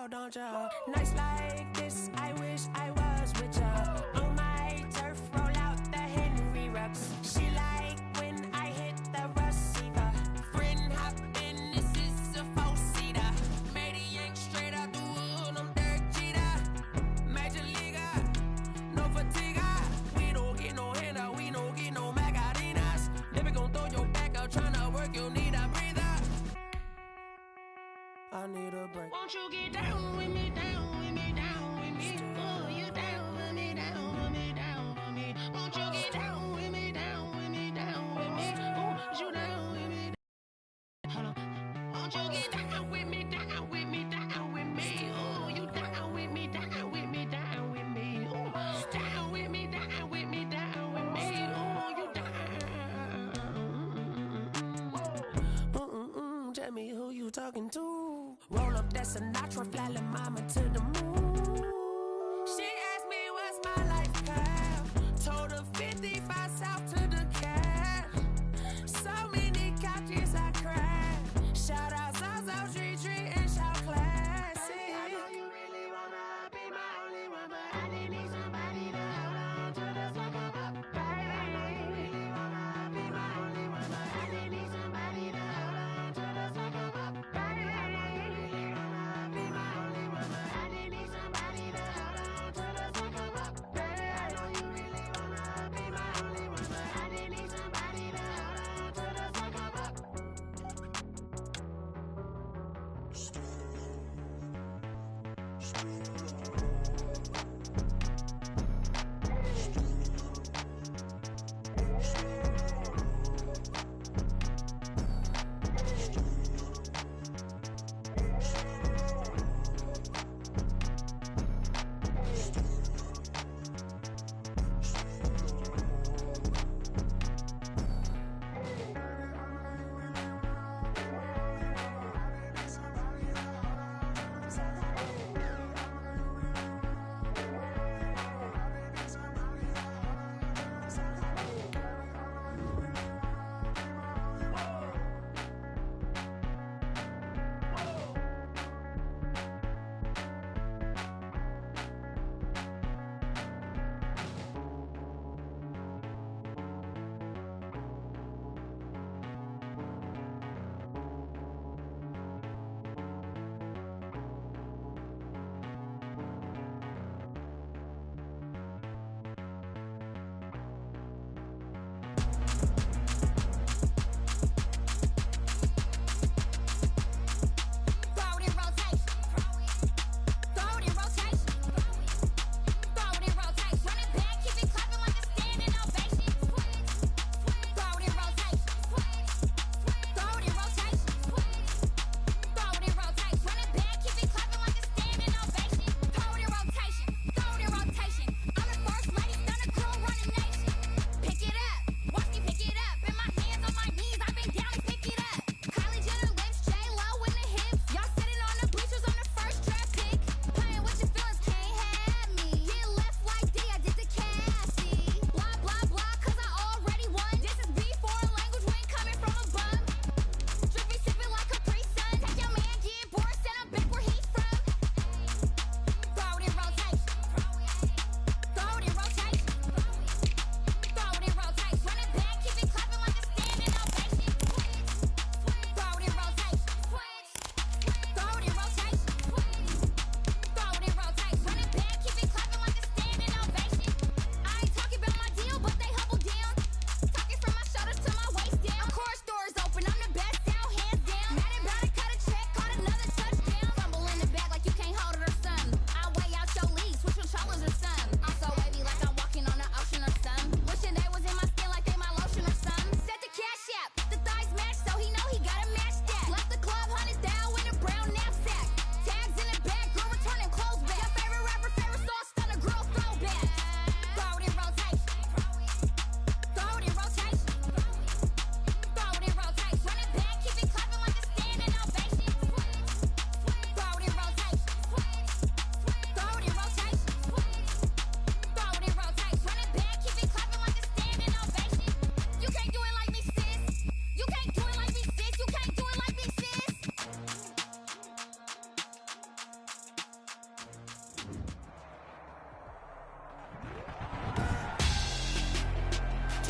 out, don't ya? Nights like this, I wish I was with ya. On my turf, roll out the Henry Rux. She like when I hit the receiver. Friend hop in, this is a four-seater. Made a yank straight out the wood, I'm Derek Jeter. Major leaguer, no fatigue. We don't get no handout, we don't get no Macarinas. Never gon' throw your back out, tryna work, you need a breather. I need a break. Won't you get down with me, down with me, down with me? Oh, you down with me, down with me, down with me. Won't you get down with me, down with me, down with me? Oh, you down with me? Hold on. Won't you get down with me, down with me, down with me? Oh, you down with me, down with me, down with me? Oh, down with me, down with me, down with me? Oh, you down? Tell me who you talking to. Roll up that Sinatra, fly like mama to the moon. She asked me what's my life path. Told her 55 south to the cat. So many couches I cried. Shout out Zazo, Tree Tree, and shout classic. I know you really wanna be my only one, but I didn't need somebody to hold on to the sucker up, baby. I know you really wanna be my only one, but I didn't need somebody to hold on to the sucker up, baby. I know you really wanna be my only one, but I didn't need somebody to hold on to the sucker up, baby. I know you really wanna be my only one, but I didn't need somebody to hold on to the sucker up.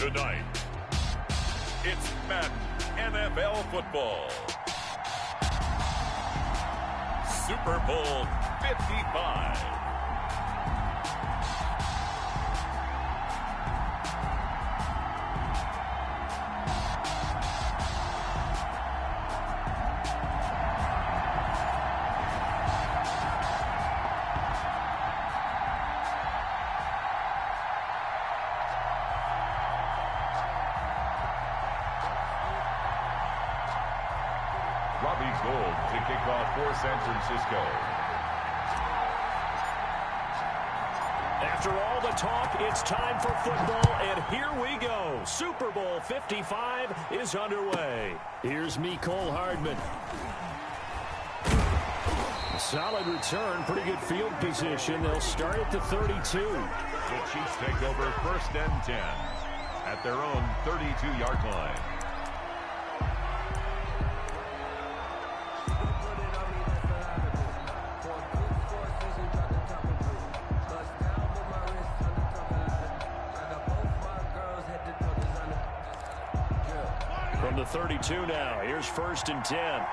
Tonight, it's Madden NFL football. Super Bowl 55. Gold to kick off for San Francisco. After all the talk, it's time for football, and here we go. Super Bowl 55 is underway. Here's Mecole Hardman. A solid return, pretty good field position. They'll start at the 32. The Chiefs take over 1st and 10 at their own 32-yard line. From the 32 now, here's 1st and 10.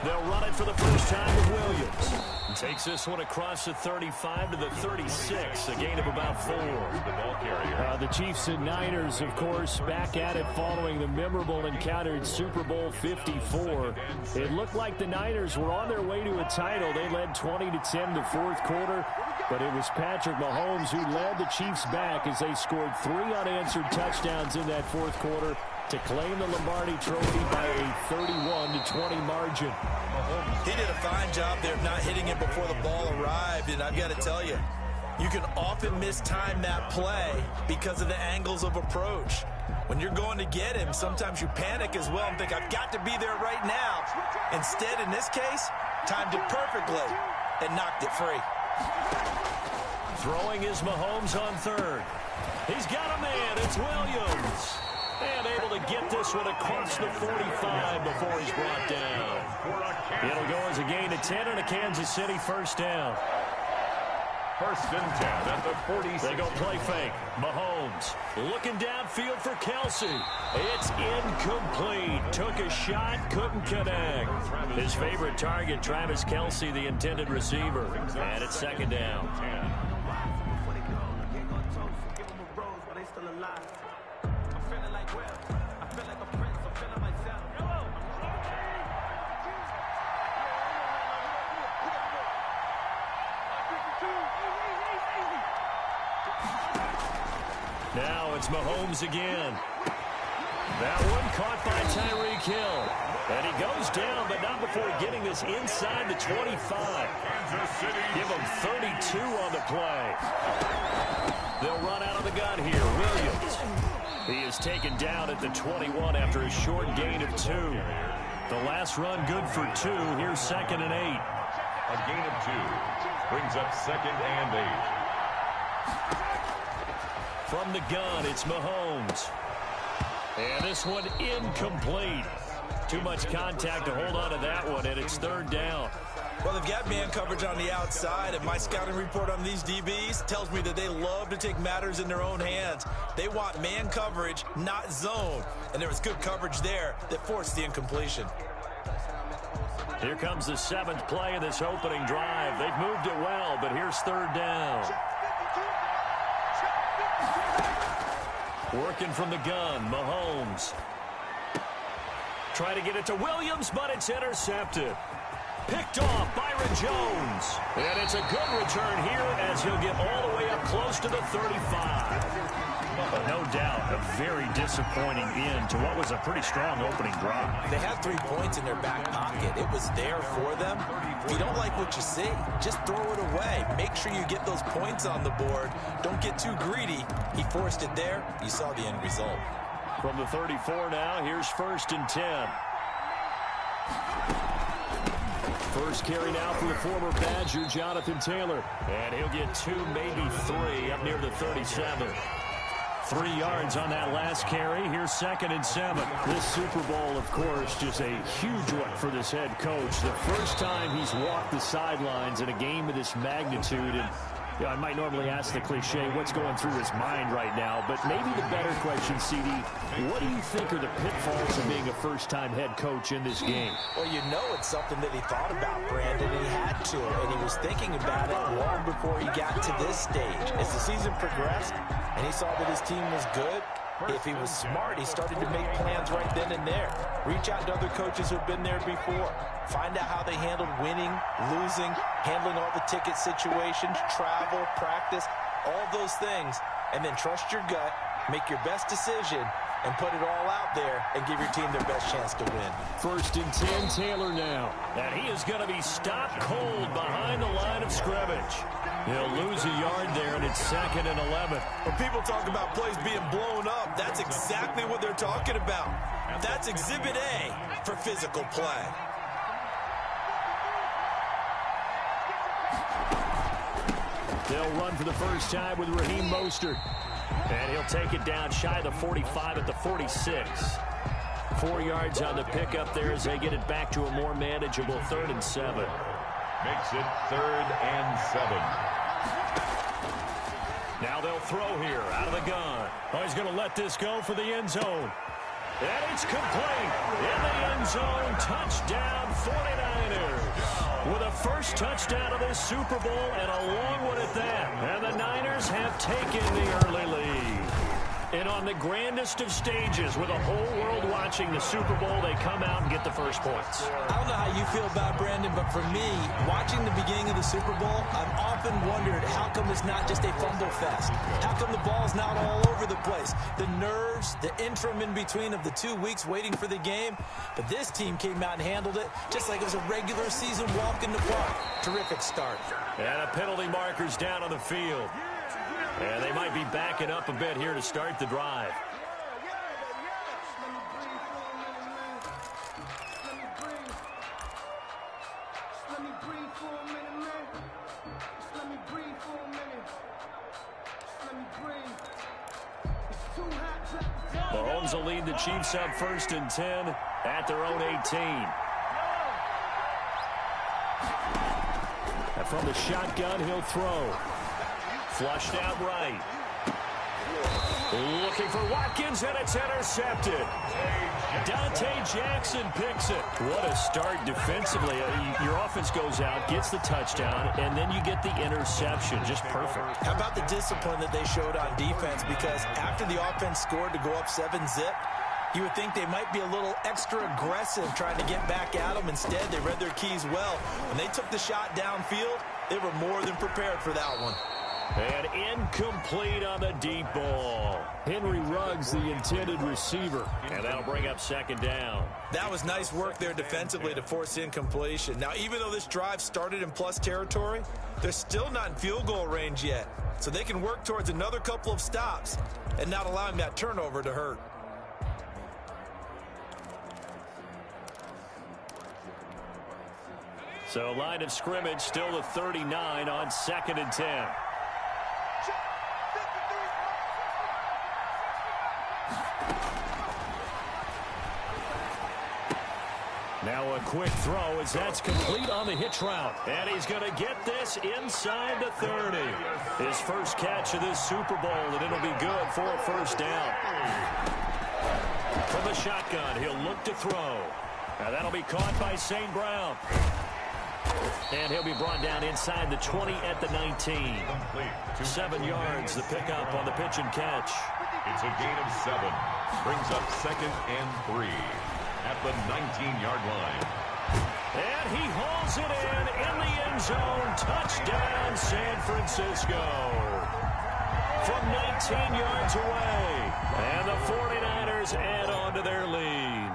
They'll run it for the first time with Williams. Takes this one across the 35 to the 36, a gain of about 4. The ball carrier. The Chiefs and Niners, of course, back at it following the memorable encounter in Super Bowl 54. It looked like the Niners were on their way to a title. They led 20-10 in the fourth quarter, but it was Patrick Mahomes who led the Chiefs back as they scored 3 unanswered touchdowns in that fourth quarter to claim the Lombardi Trophy by a 31-20 margin. He did a fine job there of not hitting it before the ball arrived, and I've got to tell you, you can often mistime that play because of the angles of approach. When you're going to get him, sometimes you panic as well and think, I've got to be there right now. Instead, in this case, timed it perfectly and knocked it free. Throwing is Mahomes on 3rd. He's got a man. It's Williams. And able to get this one across the 45 before he's brought down. It'll go as a gain of 10 and a Kansas City 1st down. 1st and 10 at the 46. They go play fake. Mahomes looking downfield for Kelsey. It's incomplete. Took a shot, couldn't connect. His favorite target, Travis Kelsey, the intended receiver. And it's 2nd down. Now it's Mahomes again. That one caught by Tyreek Hill. And he goes down, but not before getting this inside the 25. Give him 32 on the play. They'll run out of the gun here. Williams. He is taken down at the 21 after a short gain of 2. The last run good for 2. Here's 2nd and 8. A gain of 2 brings up 2nd and 8. From the gun, it's Mahomes. And this one incomplete. Too much contact to hold on to that one, and it's 3rd down. Well, they've got man coverage on the outside, and my scouting report on these DBs tells me that they love to take matters in their own hands. They want man coverage, not zone. And there was good coverage there that forced the incompletion. Here comes the 7th play of this opening drive. They've moved it well, but here's 3rd down. Working from the gun, Mahomes. Try to get it to Williams, but it's intercepted. Picked off, Byron Jones. And it's a good return here as he'll get all the way up close to the 35. But no doubt, a very disappointing end to what was a pretty strong opening drive. They had 3 points in their back pocket. It was there for them. If you don't like what you see, just throw it away. Make sure you get those points on the board. Don't get too greedy. He forced it there. You saw the end result. From the 34 now, here's 1st and 10. First carry now for the former Badger, Jonathan Taylor. And he'll get 2, maybe 3, up near the 37. 3 yards on that last carry. Here's 2nd and 7. This Super Bowl, of course, just a huge one for this head coach. The first time he's walked the sidelines in a game of this magnitude. And I might normally ask the cliche, what's going through his mind right now? But maybe the better question, CD, what do you think are the pitfalls of being a first-time head coach in this game? Well, you know it's something that he thought about, Brandon. He had to, and he was thinking about it long before he got to this stage. As the season progressed and he saw that his team was good, if he was smart, he started to make plans right then and there. Reach out to other coaches who've been there before. Find out how they handled winning, losing, handling all the ticket situations, travel, practice, all those things. And then trust your gut, make your best decision, and put it all out there and give your team their best chance to win. 1st and 10, Taylor now. And he is going to be stopped cold behind the line of scrimmage. He'll lose a yard there, and it's 2nd and 11. When people talk about plays being blown up, that's exactly what they're talking about. That's Exhibit A for physical play. They'll run for the first time with Raheem Mostert. And he'll take it down shy of the 45 at the 46. 4 yards on the pickup there as they get it back to a more manageable 3rd and 7. Makes it 3rd and 7. Now they'll throw here out of the gun. Oh, he's going to let this go for the end zone. And it's complete. In the end zone, touchdown 49ers. With a first touchdown of this Super Bowl and a long one at that. And the Niners have taken the early lead. And on the grandest of stages, with the whole world watching the Super Bowl, they come out and get the first points. I don't know how you feel about it, Brandon, but for me, watching the beginning of the Super Bowl, I've often wondered how come it's not just a fumble fest? How come the ball's not all over the place? The nerves, the interim in between of the 2 weeks waiting for the game. But this team came out and handled it just like it was a regular season walk in the park. Terrific start. And a penalty marker's down on the field. And they might be backing up a bit here to start the drive. Mahomes will lead the Chiefs up 1st and 10 at their own 18. And from the shotgun, he'll throw. Flushed out right. Looking for Watkins, and it's intercepted. Dante Jackson picks it. What a start defensively. Your offense goes out, gets the touchdown, and then you get the interception. Just perfect. How about the discipline that they showed on defense? Because after the offense scored to go up 7-zip, you would think they might be a little extra aggressive trying to get back at them. Instead, they read their keys well. When they took the shot downfield, they were more than prepared for that one. And incomplete on the deep ball. Henry Ruggs, the intended receiver. And that'll bring up 2nd down. That was nice work there defensively to force incompletion. Now, even though this drive started in plus territory, they're still not in field goal range yet. So they can work towards another couple of stops and not allowing that turnover to hurt. So line of scrimmage still the 39 on 2nd and 10. Now a quick throw as that's complete on the hitch route. And he's going to get this inside the 30. His first catch of this Super Bowl, and it'll be good for a 1st down. From the shotgun, he'll look to throw. Now that'll be caught by St. Brown. And he'll be brought down inside the 20 at the 19. 7 yards, the pickup on the pitch and catch. It's a gain of 7. Brings up 2nd and 3 at the 19-yard line. And he hauls it in the end zone. Touchdown, San Francisco. From 19 yards away. And the 49ers add on to their lead.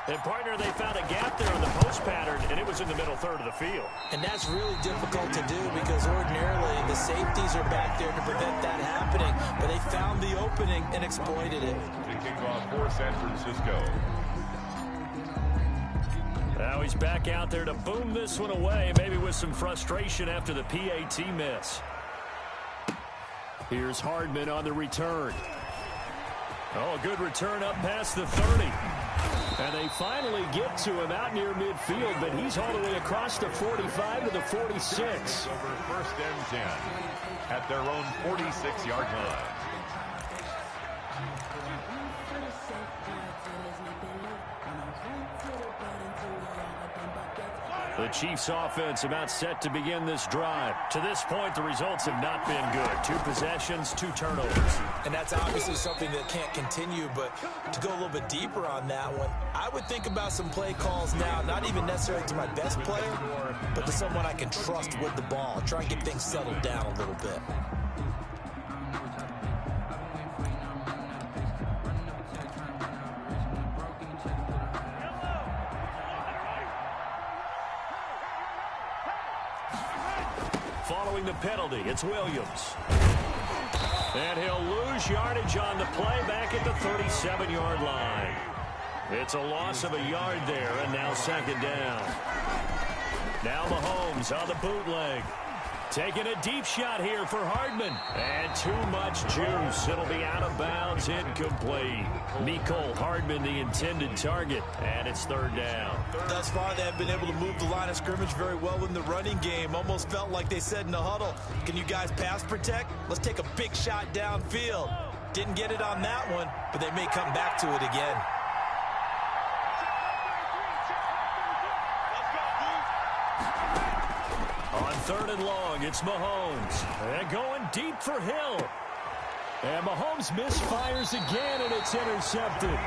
And, partner, they found a gap there on the post pattern, and it was in the middle third of the field. And that's really difficult to do because ordinarily the safeties are back there to prevent that happening. But they found the opening and exploited it. Taking off for San Francisco. Now he's back out there to boom this one away, maybe with some frustration after the PAT miss. Here's Hardman on the return. Oh, a good return up past the 30. And they finally get to him out near midfield, but he's all the way across the 45 to the 46. Over first and 10 at their own 46-yard line. The Chiefs offense about set to begin this drive. To this point, the results have not been good. 2 possessions, 2 turnovers. And that's obviously something that can't continue, but to go a little bit deeper on that one, I would think about some play calls now, not even necessarily to my best player, but to someone I can trust with the ball. Try and get things settled down a little bit. Following the penalty, it's Williams. And he'll lose yardage on the play back at the 37-yard line. It's a loss of a yard there, and now second down. Now Mahomes on the bootleg. Taking a deep shot here for Hardman. And too much juice. It'll be out of bounds, incomplete. Mecole Hardman, the intended target, and it's third down. Thus far, they have been able to move the line of scrimmage very well in the running game. Almost felt like they said in the huddle, can you guys pass protect? Let's take a big shot downfield. Didn't get it on that one, but they may come back to it again. On third and long, it's Mahomes. And going deep for Hill. And Mahomes misfires again, and it's intercepted.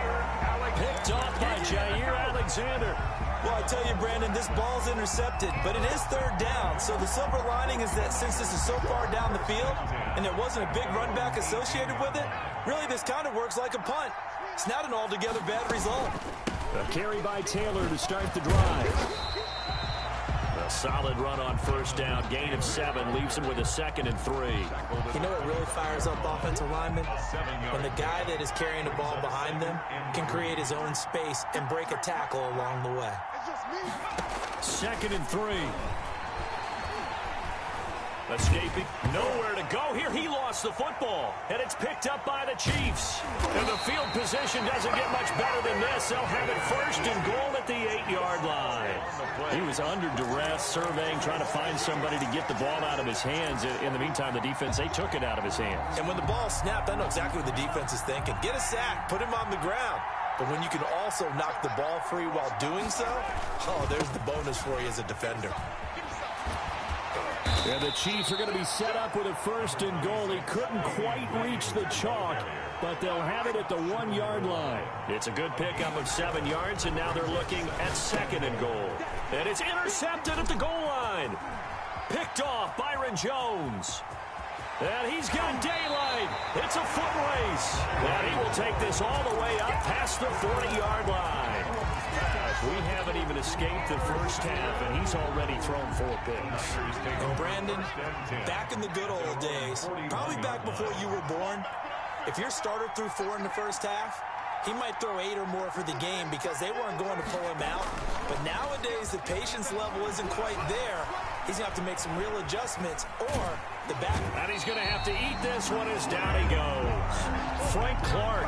Picked off by Jair Alexander. Well, I tell you, Brandon, this ball's intercepted, but it is third down. So the silver lining is that since this is so far down the field and there wasn't a big run back associated with it, really this kind of works like a punt. It's not an altogether bad result. A carry by Taylor to start the drive. A solid run on first down. Gain of 7 leaves him with a 2nd and 3. You know what really fires up offensive linemen? When the guy that is carrying the ball behind them can create his own space and break a tackle along the way. 2nd and 3. Escaping. Nowhere to go here. He lost the football. And it's picked up by the Chiefs. And the field position doesn't get much better than this. They'll have it first and goal at the 8-yard line. He was under duress, surveying, trying to find somebody to get the ball out of his hands. In the meantime, the defense, they took it out of his hands. And when the ball snapped, I know exactly what the defense is thinking. Get a sack. Put him on the ground. But when you can also knock the ball free while doing so, oh, there's the bonus for you as a defender. And the Chiefs are going to be set up with a first and goal. He couldn't quite reach the chalk, but they'll have it at the 1-yard line. It's a good pickup of 7 yards, and now they're looking at 2nd and goal. And it's intercepted at the goal line. Picked off Byron Jones. And he's got daylight. It's a foot race. And he will take this all the way up past the 40-yard line. We haven't even escaped the first half, and he's already thrown 4 picks. And Brandon, back in the good old days, probably back before you were born, if your starter threw 4 in the first half, he might throw 8 or more for the game because they weren't going to pull him out. But nowadays, the patience level isn't quite there. He's going to have to make some real adjustments, or the back. And he's going to have to eat this one as down he goes. Frank Clark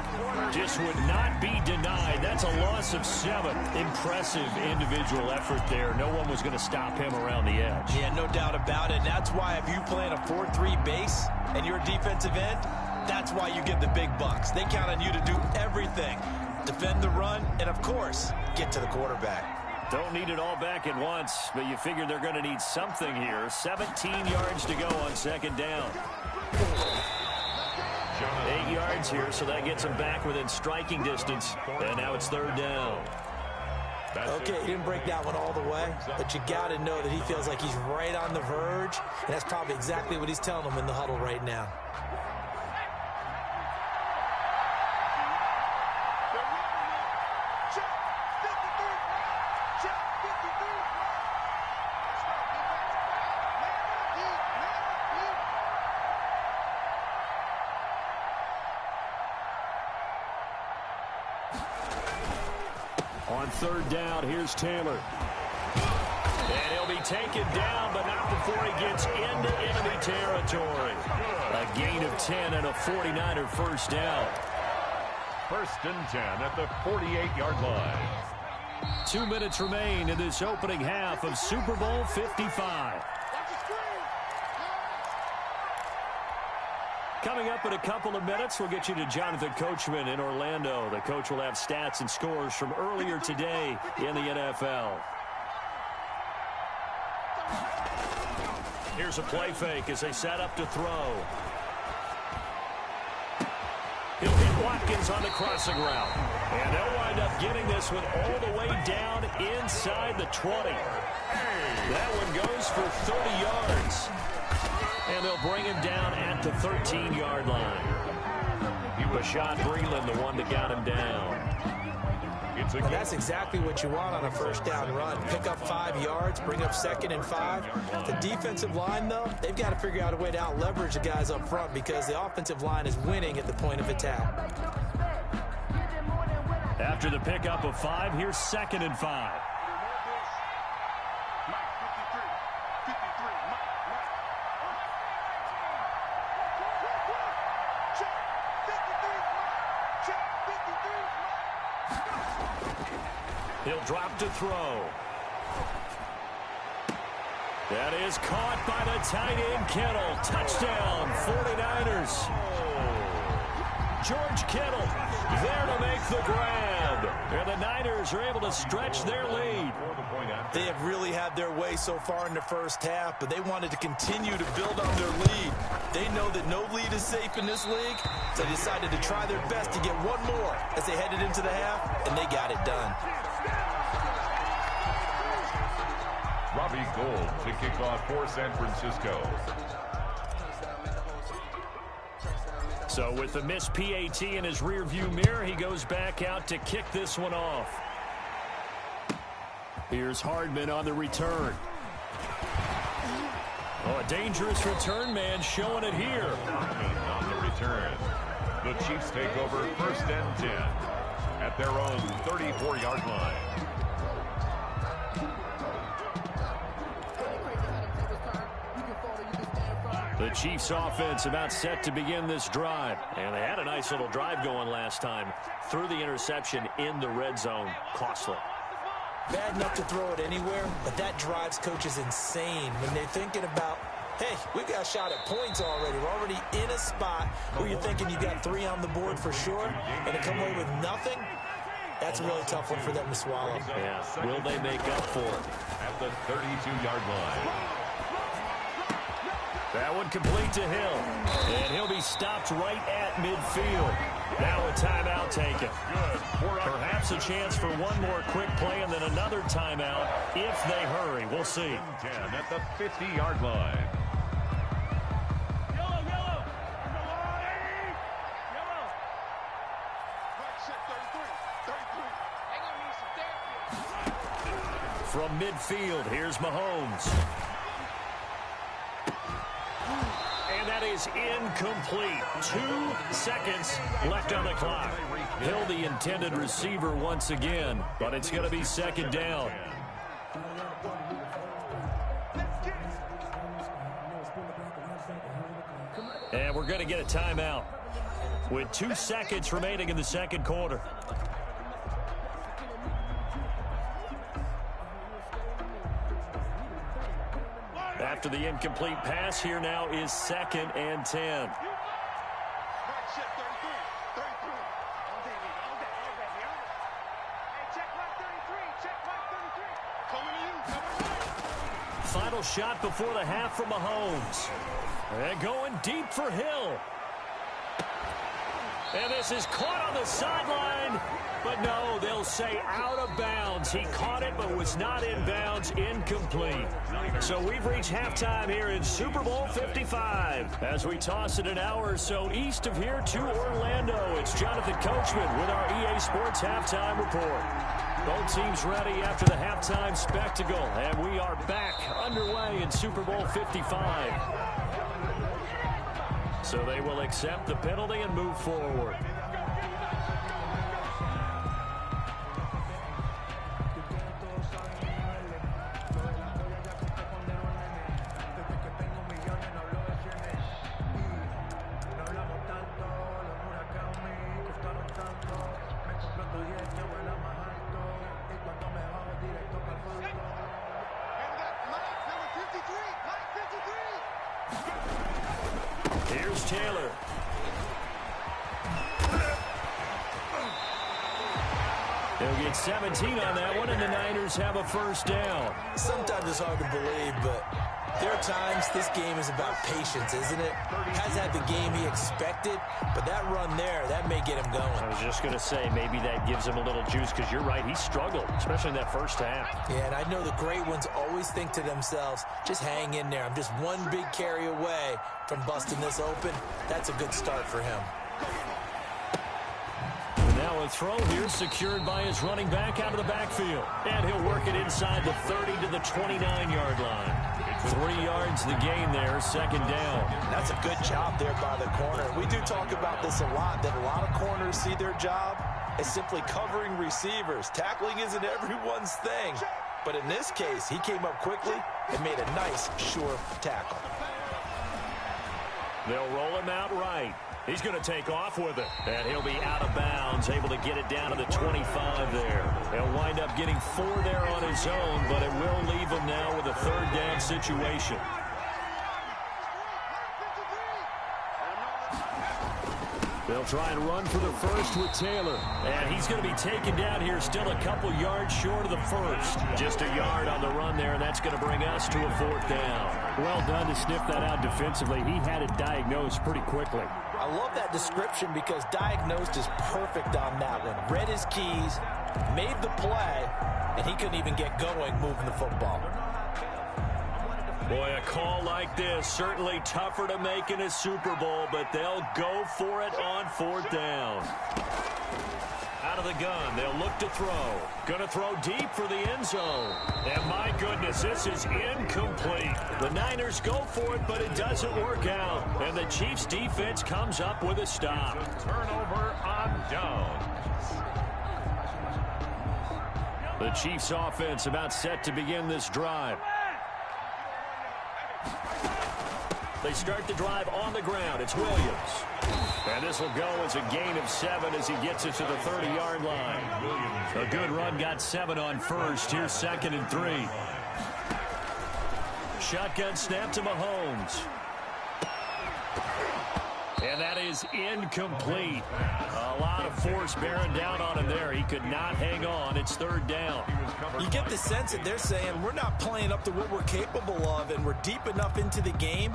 just would not be denied. That's a loss of 7. Impressive individual effort there. No one was going to stop him around the edge. Yeah, no doubt about it. That's why if you play in a 4-3 base and you're a defensive end, that's why you get the big bucks. They count on you to do everything. Defend the run, and of course, get to the quarterback. Don't need it all back at once, but you figure they're going to need something here. 17 yards to go on 2nd down. 8 yards here, so that gets them back within striking distance. And now it's 3rd down. Okay, he didn't break that one all the way, but you got to know that he feels like he's right on the verge, and that's probably exactly what he's telling them in the huddle right now. On 3rd down, here's Taylor. And he'll be taken down, but not before he gets into enemy territory. A gain of 10 and a 49er first down. 1st and 10 at the 48-yard line. 2 minutes remain in this opening half of Super Bowl 55. Coming up in a couple of minutes, we'll get you to Jonathan Coachman in Orlando. The coach will have stats and scores from earlier today in the NFL. Here's a play fake as they set up to throw. He'll hit Watkins on the crossing route. And they'll wind up getting this one all the way down inside the 20. That one goes for 30 yards. And they'll bring him down at the 13-yard line. Bashaud Breeland, the one that got him down. Well, that's exactly what you want on a first down run. Pick up 5 yards, bring up 2nd and 5. The defensive line, though, they've got to figure out a way to out-leverage the guys up front because the offensive line is winning at the point of attack. After the pickup of 5, here's 2nd and 5. He'll drop to throw. That is caught by the tight end, Kittle. Touchdown, 49ers. George Kittle there to make the grab. And the Niners are able to stretch their lead. They have really had their way so far in the first half, but they wanted to continue to build on their lead. They know that no lead is safe in this league, so they decided to try their best to get one more as they headed into the half, and they got it done. Robbie Gould to kick off for San Francisco. So with the missed PAT in his rearview mirror, he goes back out to kick this one off. Here's Hardman on the return. Oh, a dangerous return man showing it here. Hardman on the return. The Chiefs take over 1st and 10 at their own 34-yard line. The Chiefs offense about set to begin this drive. And they had a nice little drive going last time. Threw the interception in the red zone. Costly. Bad enough to throw it anywhere, but that drives coaches insane when they're thinking about, hey, we've got a shot at points already. We're already in a spot where you're thinking you got 3 on the board for sure, and to come away with nothing, that's a really tough one for them to swallow. Yeah, will they make up for it? At the 32-yard line. That one complete to Hill. And he'll be stopped right at midfield. Now a timeout taken. Perhaps a chance for one more quick play and then another timeout if they hurry. We'll see. 10 at the 50-yard line. From midfield, here's Mahomes. And that is incomplete. 2 seconds left on the clock. Hill, the intended receiver once again, but it's going to be 2nd down. And we're going to get a timeout with 2 seconds remaining in the 2nd quarter. After the incomplete pass, here now is 2nd and 10. Final shot before the half from Mahomes. And going deep for Hill. And this is caught on the sideline. But no, they'll say out of bounds. He caught it but was not in bounds. Incomplete. So we've reached halftime here in Super Bowl 55. As we toss it an hour or so east of here to Orlando, it's Jonathan Coachman with our EA Sports Halftime Report. Both teams ready after the halftime spectacle. And we are back underway in Super Bowl 55. So they will accept the penalty and move forward. Here's Taylor. They'll get 17 on that one, and the Niners have a first down. Sometimes it's hard to believe, but there are times this game is about patience, isn't it? Hasn't had the game he expected, but that run there, that may get him going. I was just going to say, maybe that gives him a little juice, because you're right, he struggled, especially in that first half. Yeah, and I know the great ones always think to themselves, just hang in there. I'm just one big carry away from busting this open. That's a good start for him. Now a throw here secured by his running back out of the backfield. And he'll work it inside the 30 to the 29-yard line. 3 yards the gain there, second down. That's a good job there by the corner. We do talk about this a lot, that a lot of corners see their job as simply covering receivers. Tackling isn't everyone's thing. But in this case, he came up quickly and made a nice, sure tackle. They'll roll him out right. He's going to take off with it. And he'll be out of bounds, able to get it down to the 25 there. He'll wind up getting 4 there on his own, but it will leave him now with a third down situation. They'll try and run for the first with Taylor. And he's going to be taken down here, still a couple yards short of the first. Just a yard on the run there, and that's going to bring us to a fourth down. Well done to sniff that out defensively. He had it diagnosed pretty quickly. I love that description because diagnosed is perfect on that one. Read his keys, made the play, and he couldn't even get going moving the football. Boy, a call like this, certainly tougher to make in a Super Bowl, but they'll go for it on fourth down. Out of the gun, they'll look to throw. Gonna throw deep for the end zone. And my goodness, this is incomplete. The Niners go for it, but it doesn't work out. And the Chiefs defense comes up with a stop. Turnover on downs. The Chiefs offense about set to begin this drive. They start the drive on the ground. It's Williams. And this will go as a gain of 7 as he gets it to the 30-yard line. A good run, got 7 on first. Here's 2nd and 3. Shotgun snap to Mahomes. And that is incomplete. A lot of force bearing down on him there. He could not hang on. It's third down. You get the sense that they're saying we're not playing up to what we're capable of, and we're deep enough into the game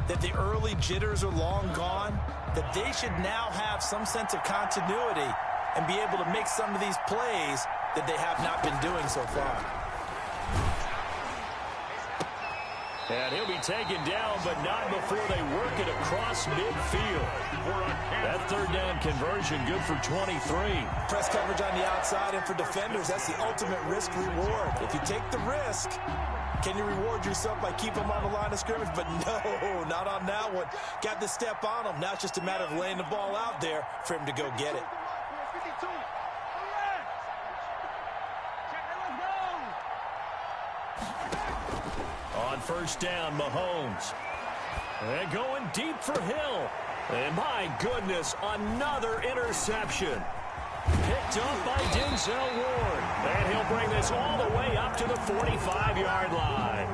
that the early jitters are long gone, that they should now have some sense of continuity and be able to make some of these plays that they have not been doing so far. And he'll be taken down, but not before they work it across midfield. That third down conversion, good for 23. Press coverage on the outside, and for defenders, that's the ultimate risk-reward. If you take the risk, can you reward yourself by keeping them on the line of scrimmage? But no, not on that one. Got the step on him. Now it's just a matter of laying the ball out there for him to go get it. On first down, Mahomes. And going deep for Hill. And my goodness, another interception. Picked up by Denzel Ward. And he'll bring this all the way up to the 45-yard line.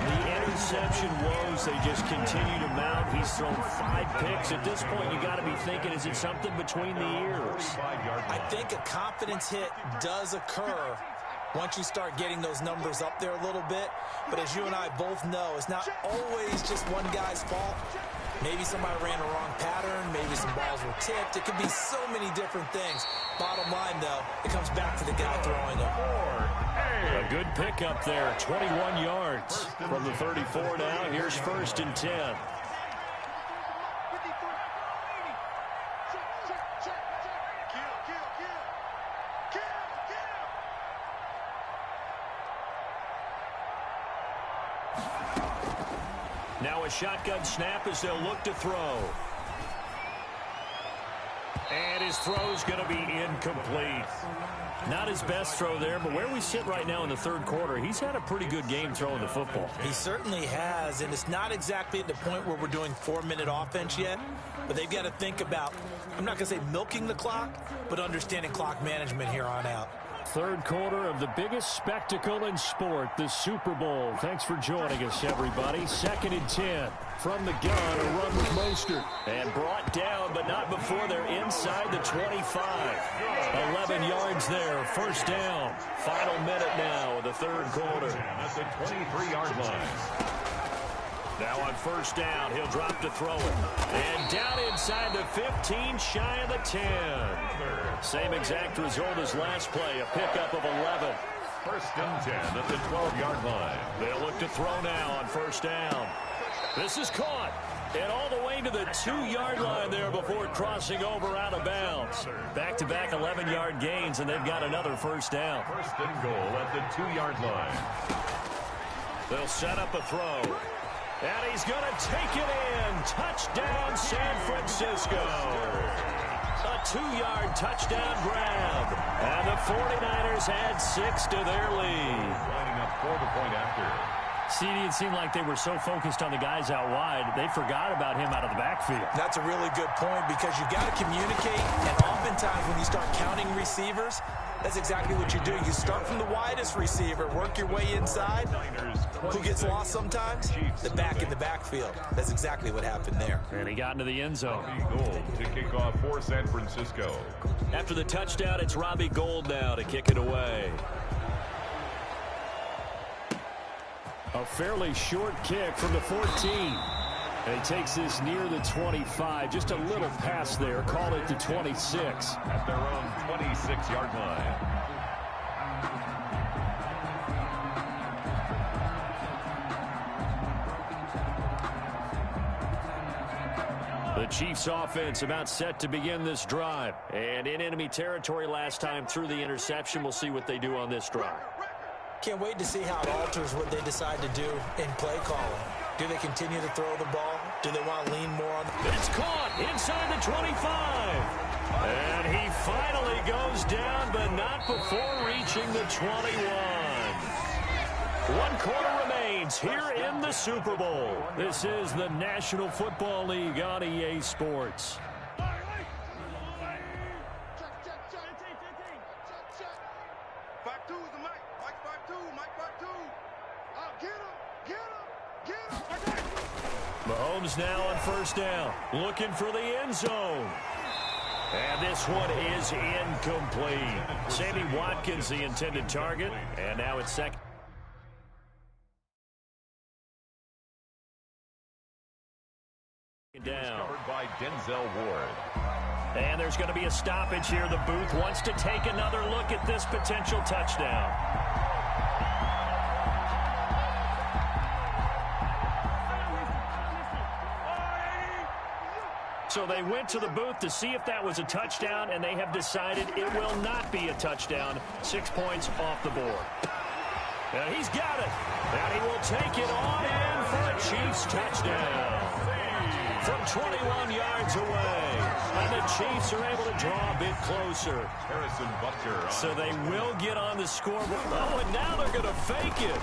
The interception woes, they just continue to mount. He's thrown 5 picks. At this point, you got to be thinking, is it something between the ears? I think a confidence hit does occur once you start getting those numbers up there a little bit. But as you and I both know, it's not always just one guy's fault. Maybe somebody ran a wrong pattern. Maybe some balls were tipped. It could be so many different things. Bottom line, though, it comes back to the guy throwing them. A good pickup there, 21 yards from the 34 now. Here's 1st and 10. Now a shotgun snap as they'll look to throw. And his throw's going to be incomplete. Not his best throw there, but where we sit right now in the third quarter, he's had a pretty good game throwing the football. He certainly has, and it's not exactly at the point where we're doing 4-minute offense yet, but they've got to think about, I'm not going to say milking the clock, but understanding clock management here on out. Third quarter of the biggest spectacle in sport, the Super Bowl. Thanks for joining us, everybody. 2nd and 10 from the gun, a run with Mostert. And brought down, but not before they're inside the 25. 11 yards there, first down. Final minute now of the third quarter. At the 23-yard line. Now on first down, he'll drop to throw it. And down inside the 15, shy of the 10. Same exact result as last play, a pickup of 11. First and 10 at the 12-yard line. They'll look to throw now on first down. This is caught. And all the way to the 2-yard line there before crossing over out of bounds. Back-to-back 11-yard gains, and they've got another first down. First and goal at the 2-yard line. They'll set up a throw. And he's going to take it in. Touchdown, San Francisco. A 2-yard touchdown grab. And the 49ers add 6 to their lead. Lining up for the point after. CD, it seemed like they were so focused on the guys out wide, they forgot about him out of the backfield. That's a really good point because you got to communicate, and oftentimes when you start counting receivers, that's exactly what you do. You start from the widest receiver, work your way inside. Who gets lost sometimes? The back in the backfield. That's exactly what happened there. And he got into the end zone. Gold to kick off for San Francisco. After the touchdown, it's Robbie Gould now to kick it away. A fairly short kick from the 14. And he takes this near the 25. Just a little pass there. Call it the 26. At their own 26-yard line. The Chiefs offense about set to begin this drive. And in enemy territory last time through the interception. We'll see what they do on this drive. Can't wait to see how it alters what they decide to do in play calling. Do they continue to throw the ball? Do they want to lean more on? It's caught inside the 25. And he finally goes down, but not before reaching the 21. 1 quarter remains here in the Super Bowl. This is the National Football League on EA Sports. Mahomes now on first down, looking for the end zone. And this one is incomplete. Sammy Watkins, the intended target, and now it's second down. Covered by Denzel Ward. And there's going to be a stoppage here. The booth wants to take another look at this potential touchdown. So they went to the booth to see if that was a touchdown, and they have decided it will not be a touchdown. 6 points off the board. And he's got it. And he will take it on in for a Chiefs touchdown. From 21 yards away. And the Chiefs are able to draw a bit closer. Harrison Butker. So they will get on the scoreboard. Oh, and now they're going to fake it.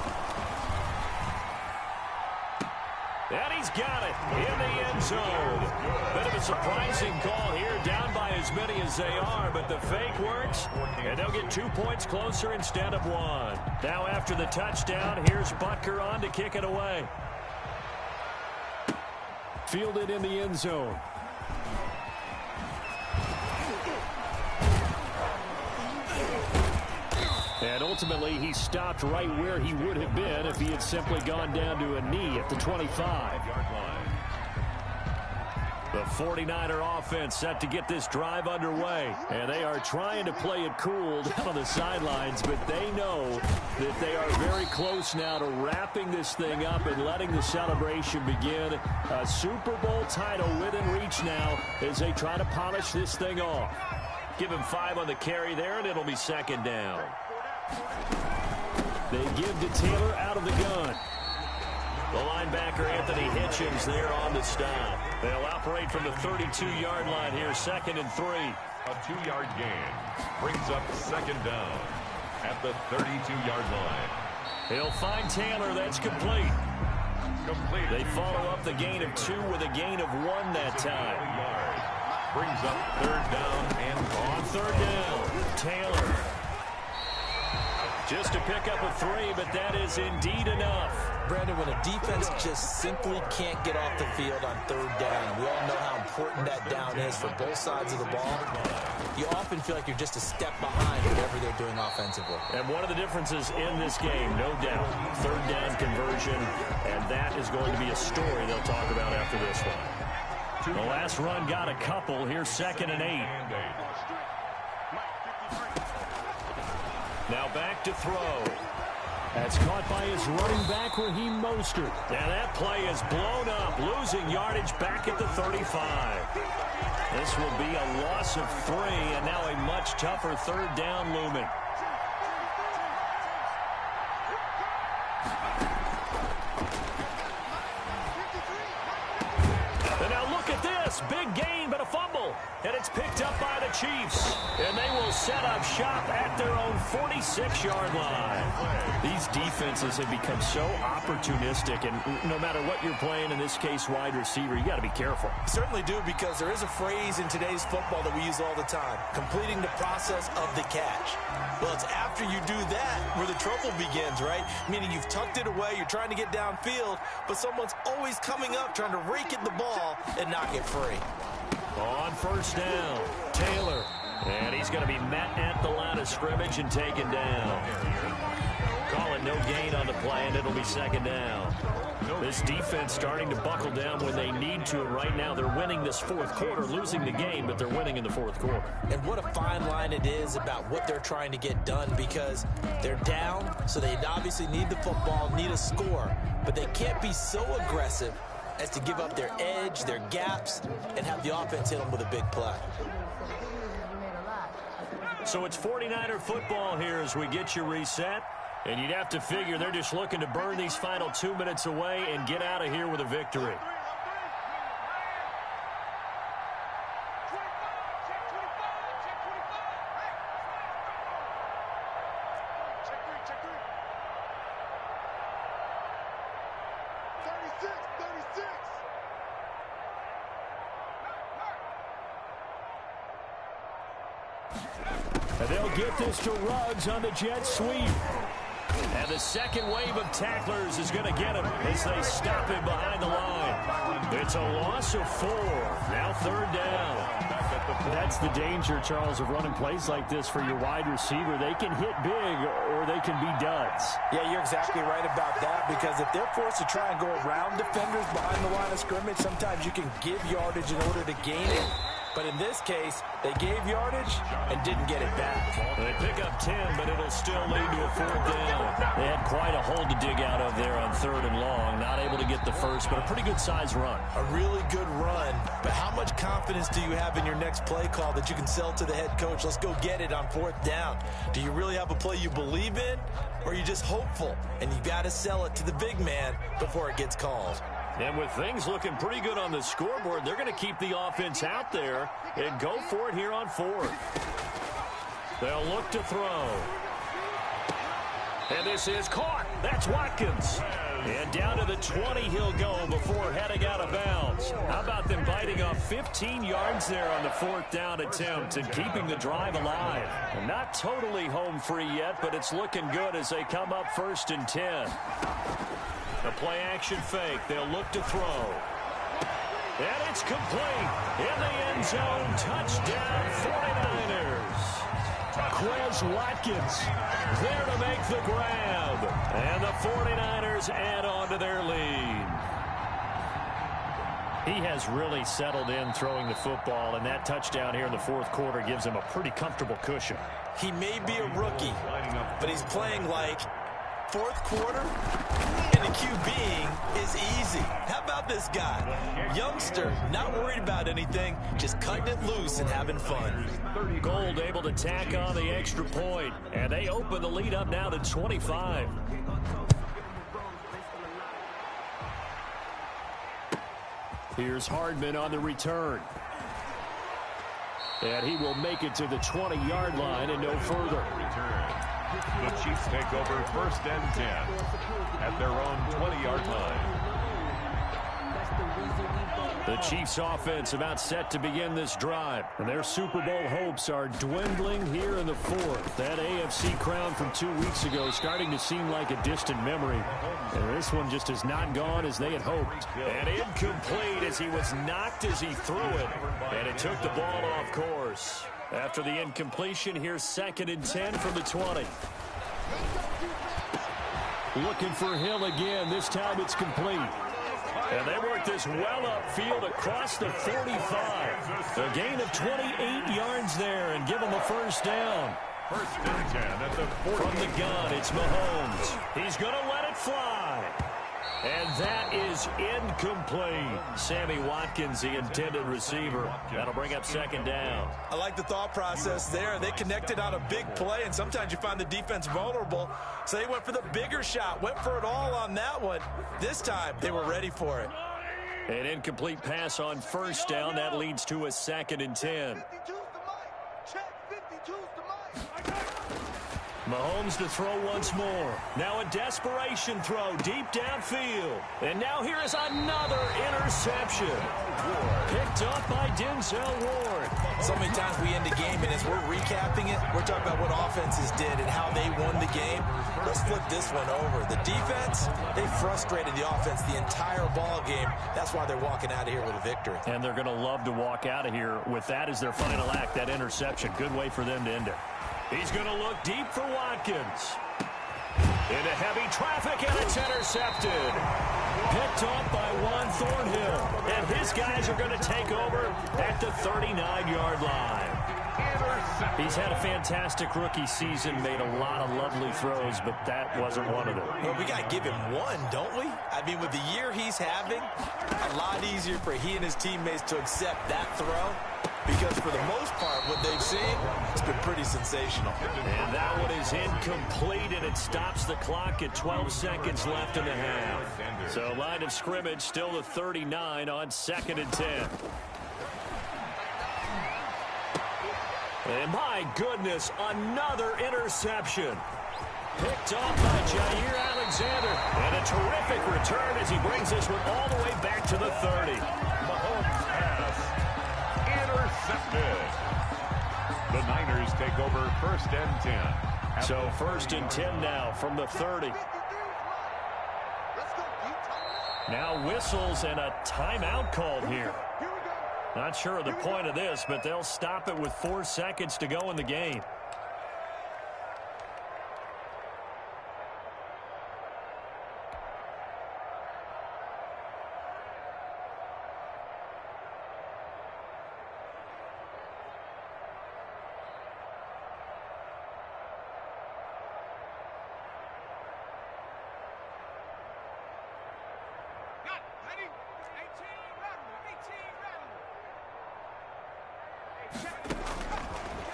And he's got it in the end zone. Bit of a surprising call here, down by as many as they are, but the fake works, and they'll get 2 points closer instead of 1. Now after the touchdown, here's Butker on to kick it away. Fielded in the end zone. And ultimately, he stopped right where he would have been if he had simply gone down to a knee at the 25-yard line. The 49er offense set to get this drive underway. And they are trying to play it cool down on the sidelines, but they know that they are very close now to wrapping this thing up and letting the celebration begin. A Super Bowl title within reach now as they try to polish this thing off. Give him 5 on the carry there, and it'll be second down. They give to Taylor out of the gun. The linebacker, Anthony Hitchens, there on the stop. They'll operate from the 32-yard line here, 2nd and 3. A 2-yard gain brings up second down at the 32-yard line. He'll find Taylor. That's complete. They follow up the gain of 2 with a gain of 1 that time. Brings up third down and on third down, Taylor. Just to pick up a 3, but that is indeed enough. Brandon, when a defense just simply can't get off the field on third down, we all know how important that down is for both sides of the ball. You often feel like you're just a step behind whatever they're doing offensively. And one of the differences in this game, no doubt, third down conversion, and that is going to be a story they'll talk about after this one. The last run got a couple. Here's 2nd and 8. Now back to throw. That's caught by his running back, Raheem Mostert. And that play is blown up, losing yardage back at the 35. This will be a loss of 3, and now a much tougher third down looming. And now look at this. Big gain, but a fumble. And it's picked up by the Chiefs. And they will set up shop at their own 46-yard line. These defenses have become so opportunistic, and no matter what you're playing, in this case wide receiver, you got to be careful. Certainly do, because there is a phrase in today's football that we use all the time, completing the process of the catch. Well, it's after you do that where the trouble begins, right? Meaning you've tucked it away, you're trying to get downfield, but someone's always coming up trying to rake at the ball and knock it free. On first down, Taylor. And he's going to be met at the line of scrimmage and taken down. Calling no gain on the play, and it'll be 2nd down. This defense starting to buckle down when they need to. And right now they're winning this 4th quarter, losing the game, but they're winning in the 4th quarter. And what a fine line it is about what they're trying to get done, because they're down, so they obviously need the football, need a score. But they can't be so aggressive as to give up their edge, their gaps, and have the offense hit them with a big play. So it's 49er football here as we get you reset. And you'd have to figure they're just looking to burn these final 2 minutes away and get out of here with a victory. And they'll get this to Ruggs on the jet sweep. And the second wave of tacklers is going to get him as they stop him behind the line. It's a loss of 4. Now 3rd down. That's the danger, Charles, of running plays like this for your wide receiver. They can hit big or they can be duds. Yeah, you're exactly right about that, because if they're forced to try and go around defenders behind the line of scrimmage, sometimes you can give yardage in order to gain it. But in this case, they gave yardage and didn't get it back. They pick up 10, but it'll still lead to a 4th down. They had quite a hole to dig out of there on 3rd and long. Not able to get the first, but a pretty good-sized run. A really good run. But how much confidence do you have in your next play call that you can sell to the head coach? Let's go get it on 4th down. Do you really have a play you believe in, or are you just hopeful? And you got to sell it to the big man before it gets called. And with things looking pretty good on the scoreboard, they're going to keep the offense out there and go for it here on 4th. They'll look to throw. And this is caught. That's Watkins. And down to the 20 he'll go before heading out of bounds. How about them biting off 15 yards there on the 4th down attempt and keeping the drive alive? And not totally home free yet, but it's looking good as they come up 1st and 10. The play-action fake. They'll look to throw. And it's complete. In the end zone. Touchdown, 49ers. Quez Watkins there to make the grab. And the 49ers add on to their lead. He has really settled in throwing the football, and that touchdown here in the 4th quarter gives him a pretty comfortable cushion. He may be a rookie, but he's playing like 4th quarter, and the QBing is easy. How about this guy? Youngster, not worried about anything, just cutting it loose and having fun. Gold able to tack on the extra point, and they open the lead up now to 25. Here's Hardman on the return. And he will make it to the 20-yard line and no further. The Chiefs take over 1st and 10 at their own 20-yard line. The Chiefs offense about set to begin this drive. And their Super Bowl hopes are dwindling here in the fourth. That AFC crown from 2 weeks ago starting to seem like a distant memory. And this one just has not gone as they had hoped. And incomplete as he was knocked as he threw it. And it took the ball off course. After the incompletion, here's 2nd and 10 from the 20. Looking for Hill again. This time it's complete. And they work this well upfield across the 45. A gain of 28 yards there and give them a first down. First and 10 at the 40. From the gun, it's Mahomes. He's going to let it fly. And that is incomplete. Sammy Watkins, the intended receiver. That'll bring up 2nd down. I like the thought process there. They connected on a big play, and sometimes you find the defense vulnerable. So they went for the bigger shot, went for it all on that one. This time, they were ready for it. An incomplete pass on first down. That leads to a 2nd and 10. Mahomes to throw once more. Now a desperation throw deep downfield. And now here is another interception. Picked up by Denzel Ward. So many times we end the game, and as we're recapping it, we're talking about what offenses did and how they won the game. Let's flip this one over. The defense, they frustrated the offense the entire ball game. That's why they're walking out of here with a victory. And they're going to love to walk out of here with that as their final act, that interception. Good way for them to end it. He's going to look deep for Watkins. Into heavy traffic, and it's intercepted. Picked up by Juan Thornhill. And his guys are going to take over at the 39-yard line. He's had a fantastic rookie season, made a lot of lovely throws, but that wasn't one of them. Well, we got to give him one, don't we? I mean, with the year he's having, a lot easier for he and his teammates to accept that throw. Because for the most part, what they've seen, it's been pretty sensational. And that one is incomplete, and it stops the clock at 12 seconds left in the half. So line of scrimmage still the 39 on 2nd and 10. And my goodness, another interception. Picked off by Jair Alexander. And a terrific return as he brings this one all the way back to the 30. Mahomes pass intercepted. The Niners take over 1st and 10. So 1st and 10 now from the 30. Now whistles and a timeout called here. Not sure of the point of this, but they'll stop it with 4 seconds to go in the game.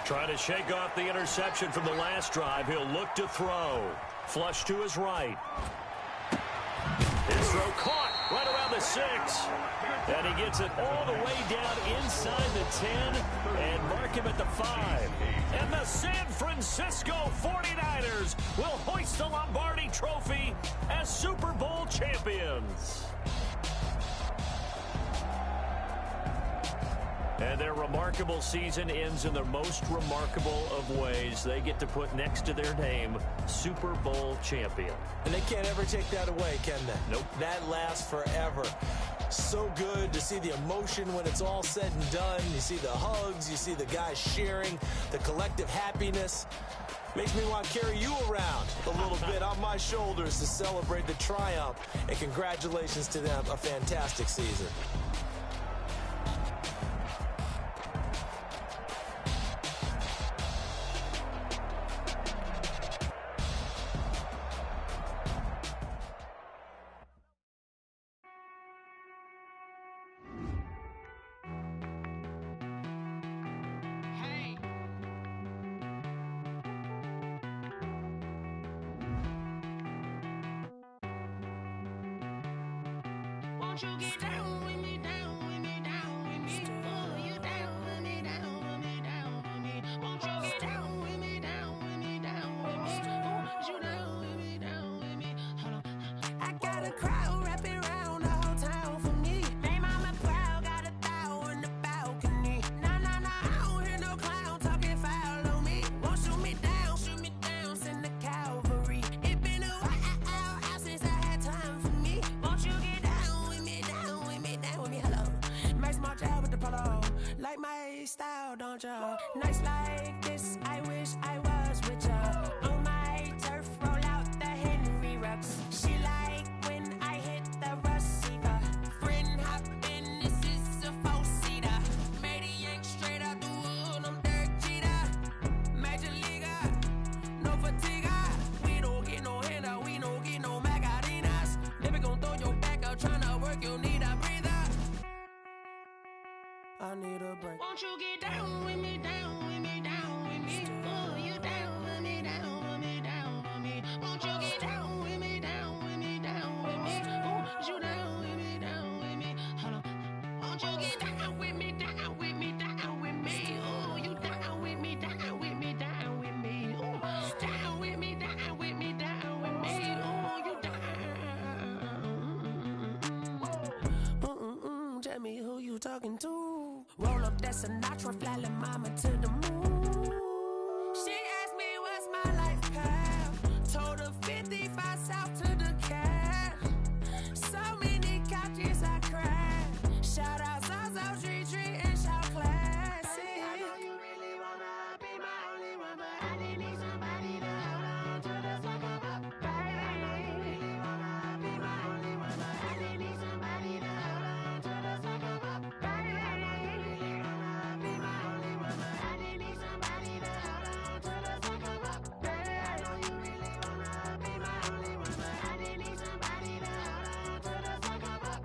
Trying to shake off the interception from the last drive. He'll look to throw. Flush to his right. His throw caught right around the 6. And he gets it all the way down inside the 10 and mark him at the 5. And the San Francisco 49ers will hoist the Lombardi Trophy as Super Bowl champions. And their remarkable season ends in the most remarkable of ways. They get to put next to their name, Super Bowl champion. And they can't ever take that away, can they? Nope. That lasts forever. So good to see the emotion when it's all said and done. You see the hugs, you see the guys sharing, the collective happiness. Makes me want to carry you around a little bit on my shoulders to celebrate the triumph. And congratulations to them, a fantastic season. Won't you get down with me, down with me, down with me? Oh, you down with me, down with me, down with me. Won't you get down with me, down with me, down with me? Oh, you down with me, down with me. Hold on. I got a crowd wrapping around the whole town for me. They mama proud, got well, don't ya? Nights like this, I wish I was with ya. On my turf, roll out the Henry Rux. She like when I hit the receiver. Friend hop in, this is a four-seater. Matey yank straight out the wood, I'm Derek Jeter. Major leaguer, no fatigue. We don't get no handout, we don't get no Magarinas. Never gon' throw your back out, tryna work, you need a breather. I need a break. Won't you get down with me, down with me, down with me? Oh, you down with me, down with me, down with me. Won't you get down with me, down with me, down with me? Oh, you down with me, down with me? Hold on. Won't you get down with me, down with me, down with me? Oh, you down with me, down with me, down with me? Oh, down with me, down with me, down with me? Oh, you down. Tell me who you talking to. Roll up that Sinatra, fly la mama to the moon. She asked me what's my life path. Told her 55 south to the cat. So many couches I cried. Shout out South Street and shout classic. I know you really wanna be my only one, but I didn't need somebody to hold on to the sucker up. Baby, I know you really wanna be my only one, but I didn't need somebody to hold on to the sucker up. Baby, I know you really wanna be my only one, but I didn't need somebody to hold on to the sucker up. Baby, I know you really wanna be my only one, but I didn't need somebody to hold on to the sucker up.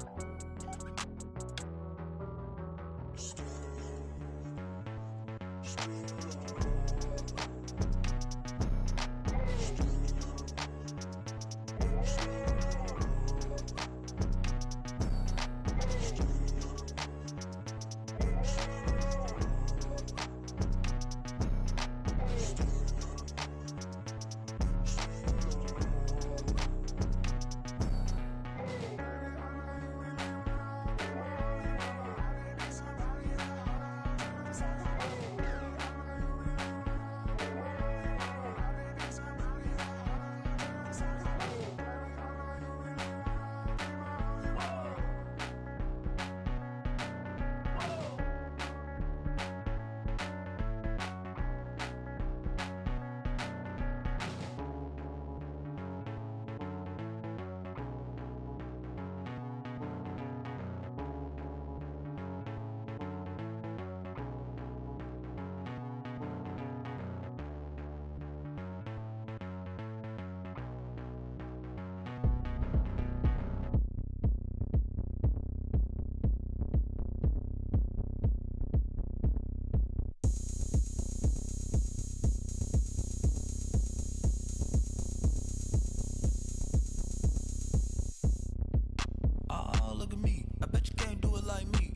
Look at me. I bet you can't do it like me.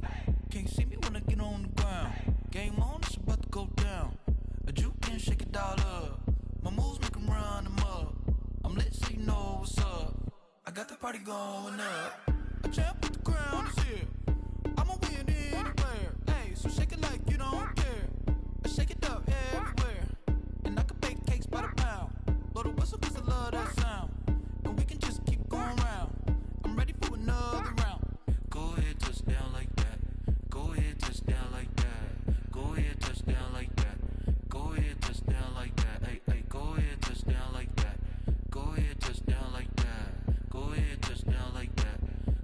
Can't see me when I get on the ground. Game on, it's about to go down. A juke and shake it all up. My moves make 'em run them up. I'm lit so you know what's up. I got the party going up. A champ with the crown is here. I'ma win anywhere. Hey, so shake it like you don't care. I shake it up everywhere. And I can bake cakes by the pound. Blow the whistle 'cause I love that sound. And we can just keep going round. I'm ready for another round. Go ahead, touch down like that. Go ahead, touch down like that. Go ahead, touch down like that. Go ahead, touch down like that. Hey, hey, go ahead, touch down like that. Go ahead, touch down like that. Go ahead, touch down like that.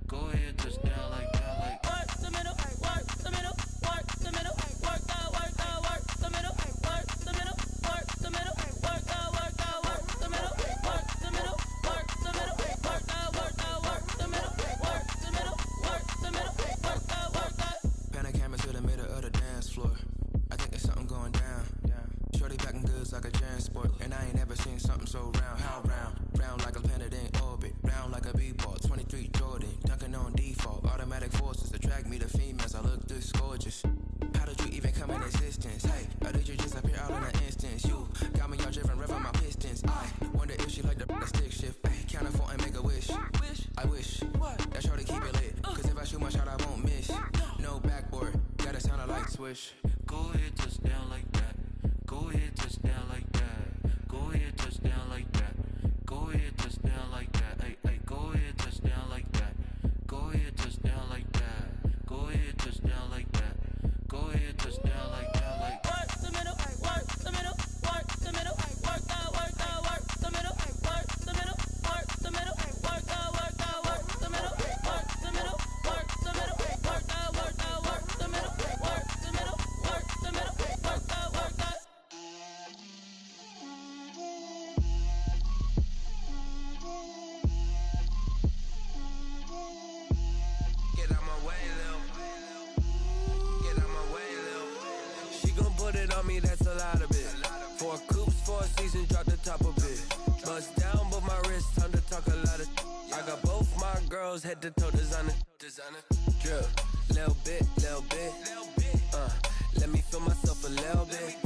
Go ahead, touch down like that. Like work the middle, work the middle, work the middle, work the middle, work the middle, work the middle, work the middle, work the middle, work the middle, work the middle, work the middle, work the middle, work the. Pan a camera to the middle of the dance floor. I think there's something going down. Shorty packing goods like a transport, and I ain't never seen something so round. How round? Round like a planet in orbit, round like a b-ball. 23 Jordan, dunking on default. Automatic forces attract me to females. I look this gorgeous. How did you even come in existence? Hey, or did you just appear out in an instance? You got me all driven, revving my pistons. I wonder if she like the stick shift. Hey, count it 4 and make a wish. I wish that shorty keep it lit. 'Cause if I shoot my shot, I won't miss. No backboard, gotta sound a light swish. Go ahead, touch down like that. Go ahead, touch down like that. Go ahead, touch down like that. Go ahead, touch down like that. Hey, hey, go ahead, touch down like that. Go ahead, touch down like that. Go ahead, touch down like that. Go ahead, touch down like that. girls head to toe designer. Drip, little bit. Let me feel myself a little bit.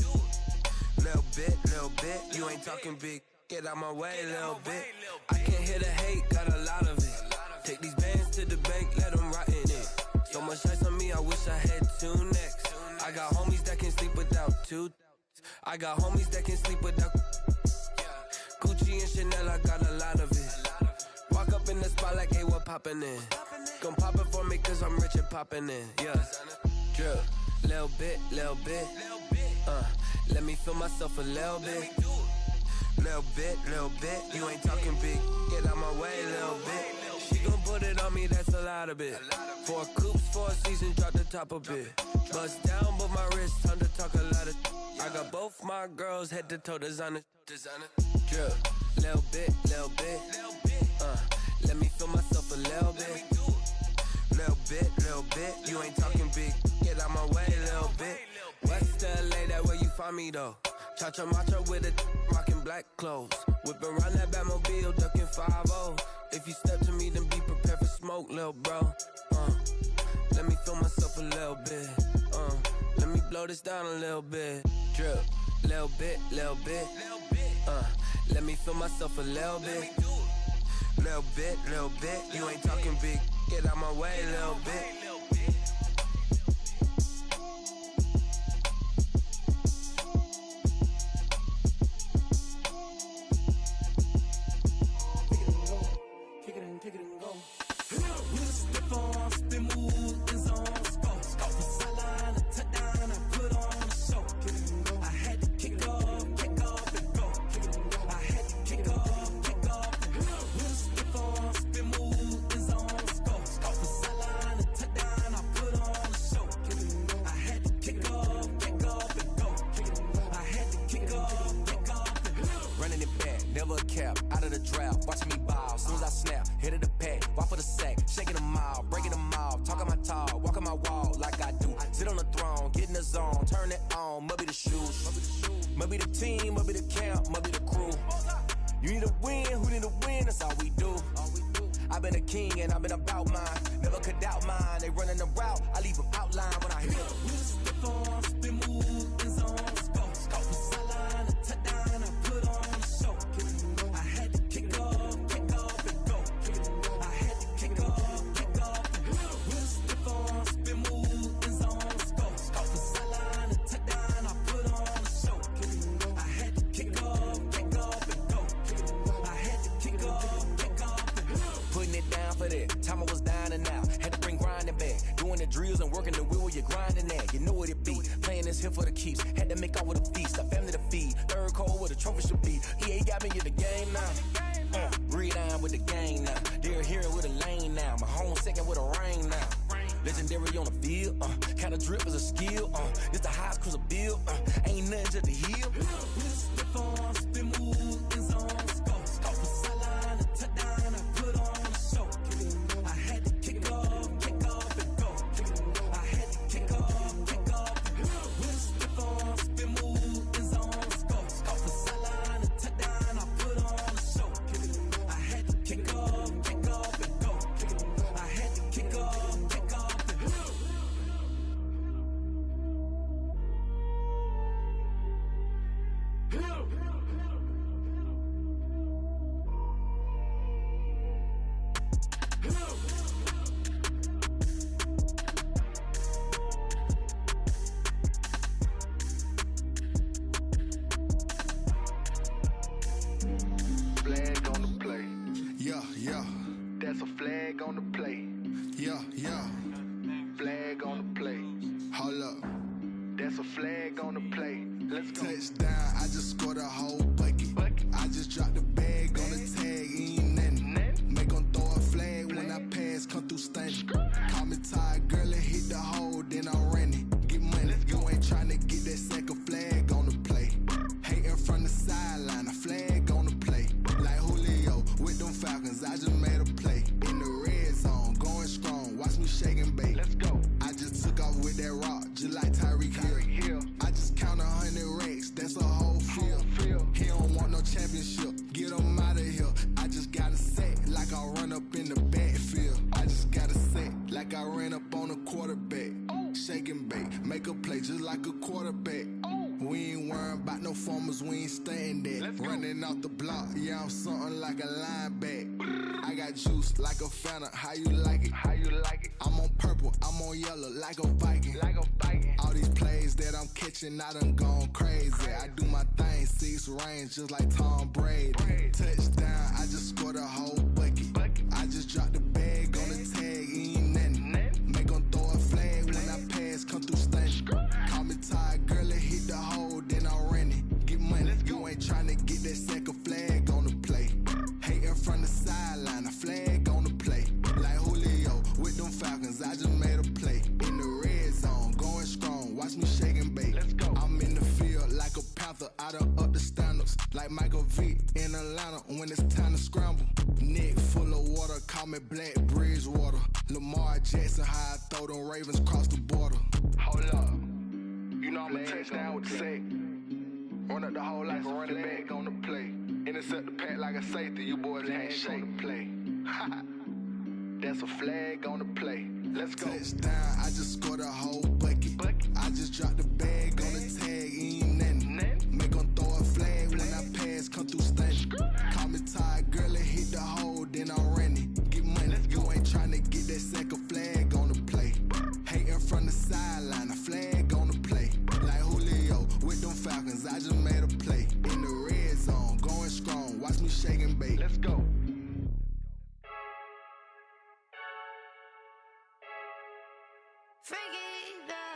Little bit. You ain't talking big. Get out my way, little bit. I can't hear the hate, got a lot of it. Take these bands to the bank, let them rot in it. So much ice on me, I wish I had 2 necks. I got homies that can sleep without 2. I got homies that can sleep without Gucci and Chanel, I got a lot of it. Walk up in the spot like, hey, what poppin' in? Gon' pop it for me cause I'm rich and poppin' in, yeah. Drip, little bit. Let me feel myself a little bit. Little bit. You ain't talking big. Get out my way, little bit. She gon' put it on me, that's a lot of it. 4 coops, 4 seasons, drop the top a bit. Bust down, but my wrist, time to talk a lot of. I got both my girls head to toe designer. Drip, little bit. Let me feel myself a little bit. Little bit. You ain't talking big. Get out my way, little bit. West LA, that where you find me though. Cha-cha macha with a rockin' black clothes. Whip around that Batmobile, ducking 5-0. If you step to me, then be prepared for smoke, lil' bro. Let me feel myself a little bit. Let me blow this down a little bit. Drip, little bit. Let me feel myself a little bit. Little bit. You ain't talking big. Get out my way, little bit. That's a flag on the play. Yeah. Flag on the play. Hold up. That's a flag on the play. Let's go. Touchdown, I just scored a whole bucket. I just dropped the bag on the tag, ain't nothing. Make them throw a flag when I pass, come through stunning. Call me tired, girl, and hit the hole, then I'm running. Get money, you ain't tryna get that second flag on the play. Hating from the sideline, a flag on the play. Like Julio with them Falcons, I just made a play. In the red zone, going strong, watch me shake and bake. Let's go. I just took off with that rock, just like Tyreek Hill. I just count 100 racks, that's a whole field. He performers, we ain't staying there. Running off the block, yeah, I'm something like a linebacker. I got juice like a Fanta, how you like it? How you like it? I'm on purple, I'm on yellow, like a Viking. Like a Viking. All these plays that I'm catching, I done gone crazy. I do my thing, 6 range, just like Tom Brady. Touchdown, I just scored a whole bucket. I just dropped the bag on the tag, ain't nothing. Make 'em throw a flag when I pass, come through stunning. Call me tired, girl, it hit the hole, then I'm running. Get money, you ain't tryna get that second flag on the play. Hating from the sideline, a flag on the play. Like Julio with them Falcons, I just made a play. In the red zone, going strong, watch me shake and bake. I'm in the field like a panther, I done up the standards. Like Michael Vick in Atlanta when it's time to scramble. Neck full of water, call me Black Bridgewater. Lamar Jackson, how I throw them Ravens cross the border. Hold up, you know I'm a touchdown with the sack. Run up the whole like a running back on the play. Intercept the pack like a safety, you boys can't shake the play. That's a flag on the play. Let's go. Touchdown, I just scored a whole bucket. I just dropped the bag on the tag, ain't nothing. Make 'em throw a flag when I pass, come through stunning. Call me tired, girl, it hit the hole, then I'm running. Get money, you ain't tryna get that second flag on the play. Hating from the sideline, a flag on the play. Like Julio with them Falcons, I just made a play. In the red zone, going strong, watch me shake and bake. Let's go.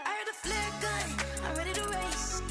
I heard the flare gun, I'm ready to race.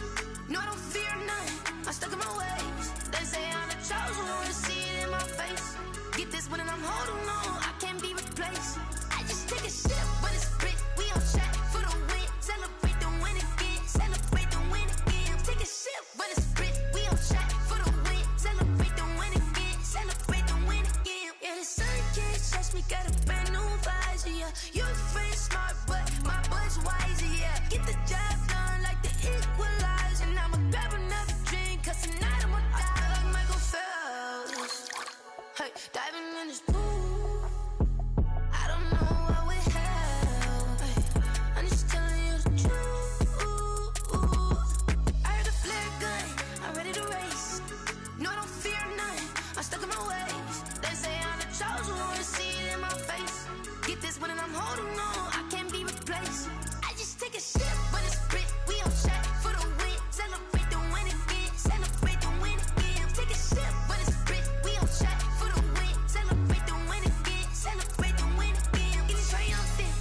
No, I don't fear none, I'm stuck in my ways. They say I'm the chosen one, to see it in my face. Get this one and I'm holding on, I can't be replaced. I just take a sip when it's split, we on track for the win. Celebrate the win again, celebrate the win again. Take a sip when it's split, we on track for the win. Celebrate the win again, celebrate the win again. Yeah, the sun can't touch me, got a brand new visor, yeah. You're friend smart, but my bud's wiser, yeah. Get the job done like the equalizer. And I'ma grab another drink, cause tonight I'ma die like Michael Phelps. Hey, diving in this pool, I don't know what would help. Hey, I'm just telling you the truth. I heard the flare gun, I'm ready to race. No, I don't fear none, I'm stuck in my ways. They say I'm the chosen one, to see it in my face. Get this one and I'm holding on, I can't be replaced. I just take a sip when it's split, we on track for the win. Celebrate the win again, celebrate the win again. Take a sip when it's split, we on track for the win. Celebrate the win again, celebrate the win again. Get it triumphant,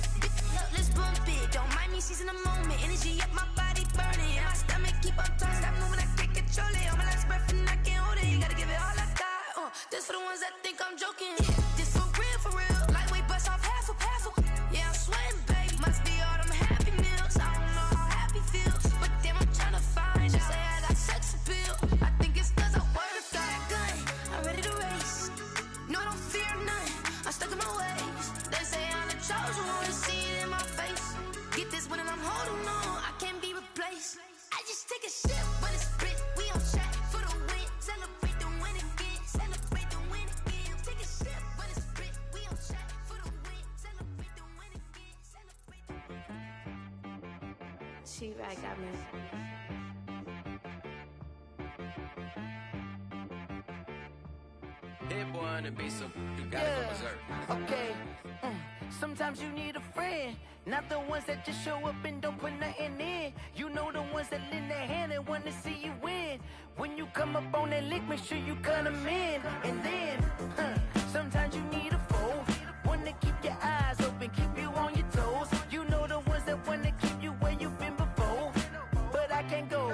look, let's bump it. Don't mind me seizing the moment, energy up my body burning. And my stomach keep on turning, stop moving, I can't control it. On my last breath and I can't hold it, you gotta give it all I got. This for the ones that think I'm joking. This for real, lightweight bust off half a. Yeah, I'm sweating, baby, must be all them happy meals. I don't know how happy feels, but damn, I'm tryna find out. Say I got sex appeal, I think it's cause I work out. Gun, I'm ready to race. No, I don't fear none, I'm stuck in my ways. They say I'm the chosen one, to see it in my face. Get this one and I'm holding on, I can't be replaced. I just take a sip when it's split, we on track for the win. Celebrate the win again, celebrate the win again. Take a sip when it's split, we on track for the win. Celebrate the win again, celebrate the win. She right got me. Hit boy on the beat, so you gotta go berserk. Okay. Sometimes you need a friend, not the ones that just show up and don't put nothing in. You know the ones that lend their hand and want to see you win. When you come up on that lick, make sure you cut them in. And then, sometimes you need a foe, one to keep your eyes open, keep you on your toes. You know the ones that want to keep you where you've been before. But I can't go,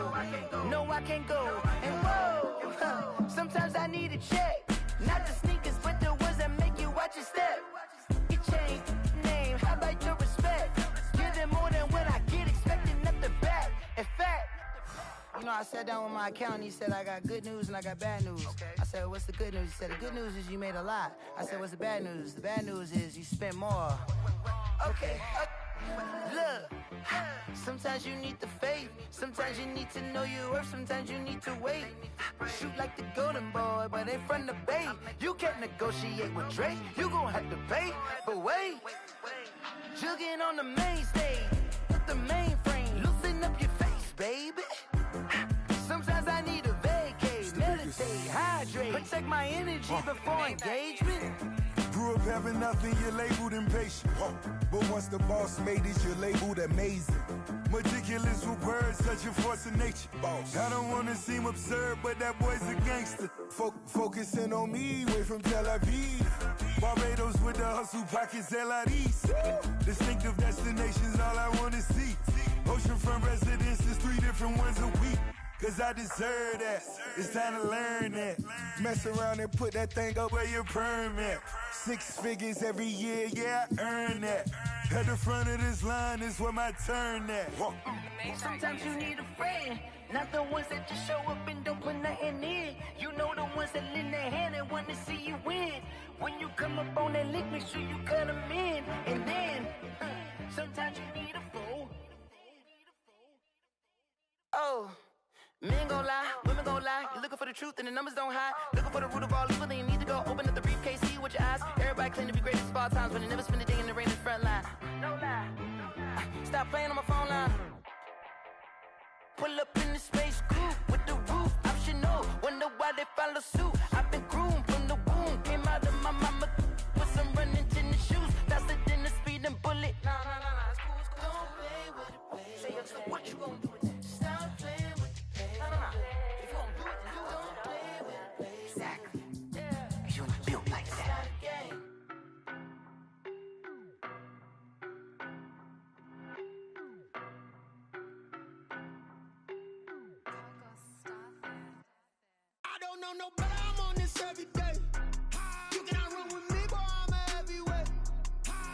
no I can't go. And whoa, sometimes I need a check, not the sneakers, but the ones that make you watch your step. You change name, how about your respect? Give them more than what I get, expecting nothing back. In fact, you know, I sat down with my accountant, he said I got good news and I got bad news. I said, what's the good news? He said, the good news is you made a lot. I said, what's the bad news? The bad news is you spent more. Okay, look, sometimes you need the faith, sometimes you need to know your worth, sometimes you need to wait. Shoot like the golden boy, but in front of the bay. You can't negotiate with Drake, you gon' have to pay. But wait, jugging on the main stage with the mainframe, loosen up your face, baby. Sometimes I need hydrate. Protect my energy before engagement. Grew up having nothing, you're labeled impatient. But once the boss made it, you're labeled amazing. Meticulous with words, such a force of nature. I don't want to seem absurd, but that boy's a gangster. Focusing on me, way from Tel Aviv. Barbados with the hustle, pockets LIDs. Distinctive destinations, all I want to see. Oceanfront residences, 3 different ones a week. Cause I deserve that, it's time to learn that. Mess around and put that thing up where your perm at. 6 figures every year, yeah, I earn that. At the front of this line is where my turn at. Sometimes you need a friend, not the ones that just show up and don't put nothing in. You know the ones that lend their hand and want to see you win. When you come up on that lick, make sure you cut them in. And then, sometimes you need a fool. Oh. Men gon' lie, women gon' lie. You're looking for the truth and the numbers don't hide. Looking for the root of all evil, then you need to go open up the briefcase, see with your eyes. Everybody claim to be greatest of all times, but they never spend a day in the rain in the front line. No lie. Stop playing on my phone line. Pull up in the space coupe with the roof optional. Wonder why they follow suit. I've been groomed from the womb. Came out of my mama with some running tennis shoes. Faster than the speeding bullet. Nah, it's cool, it's cool. Don't play with it, baby. Say, so what you gon' do with that? Stop playing with it. If you don't do it, then you don't play with it, baby. Exactly. Yeah. You're not built like that. I don't know no better, I'm on this every day. You cannot run with me, boy, I'm a heavyweight.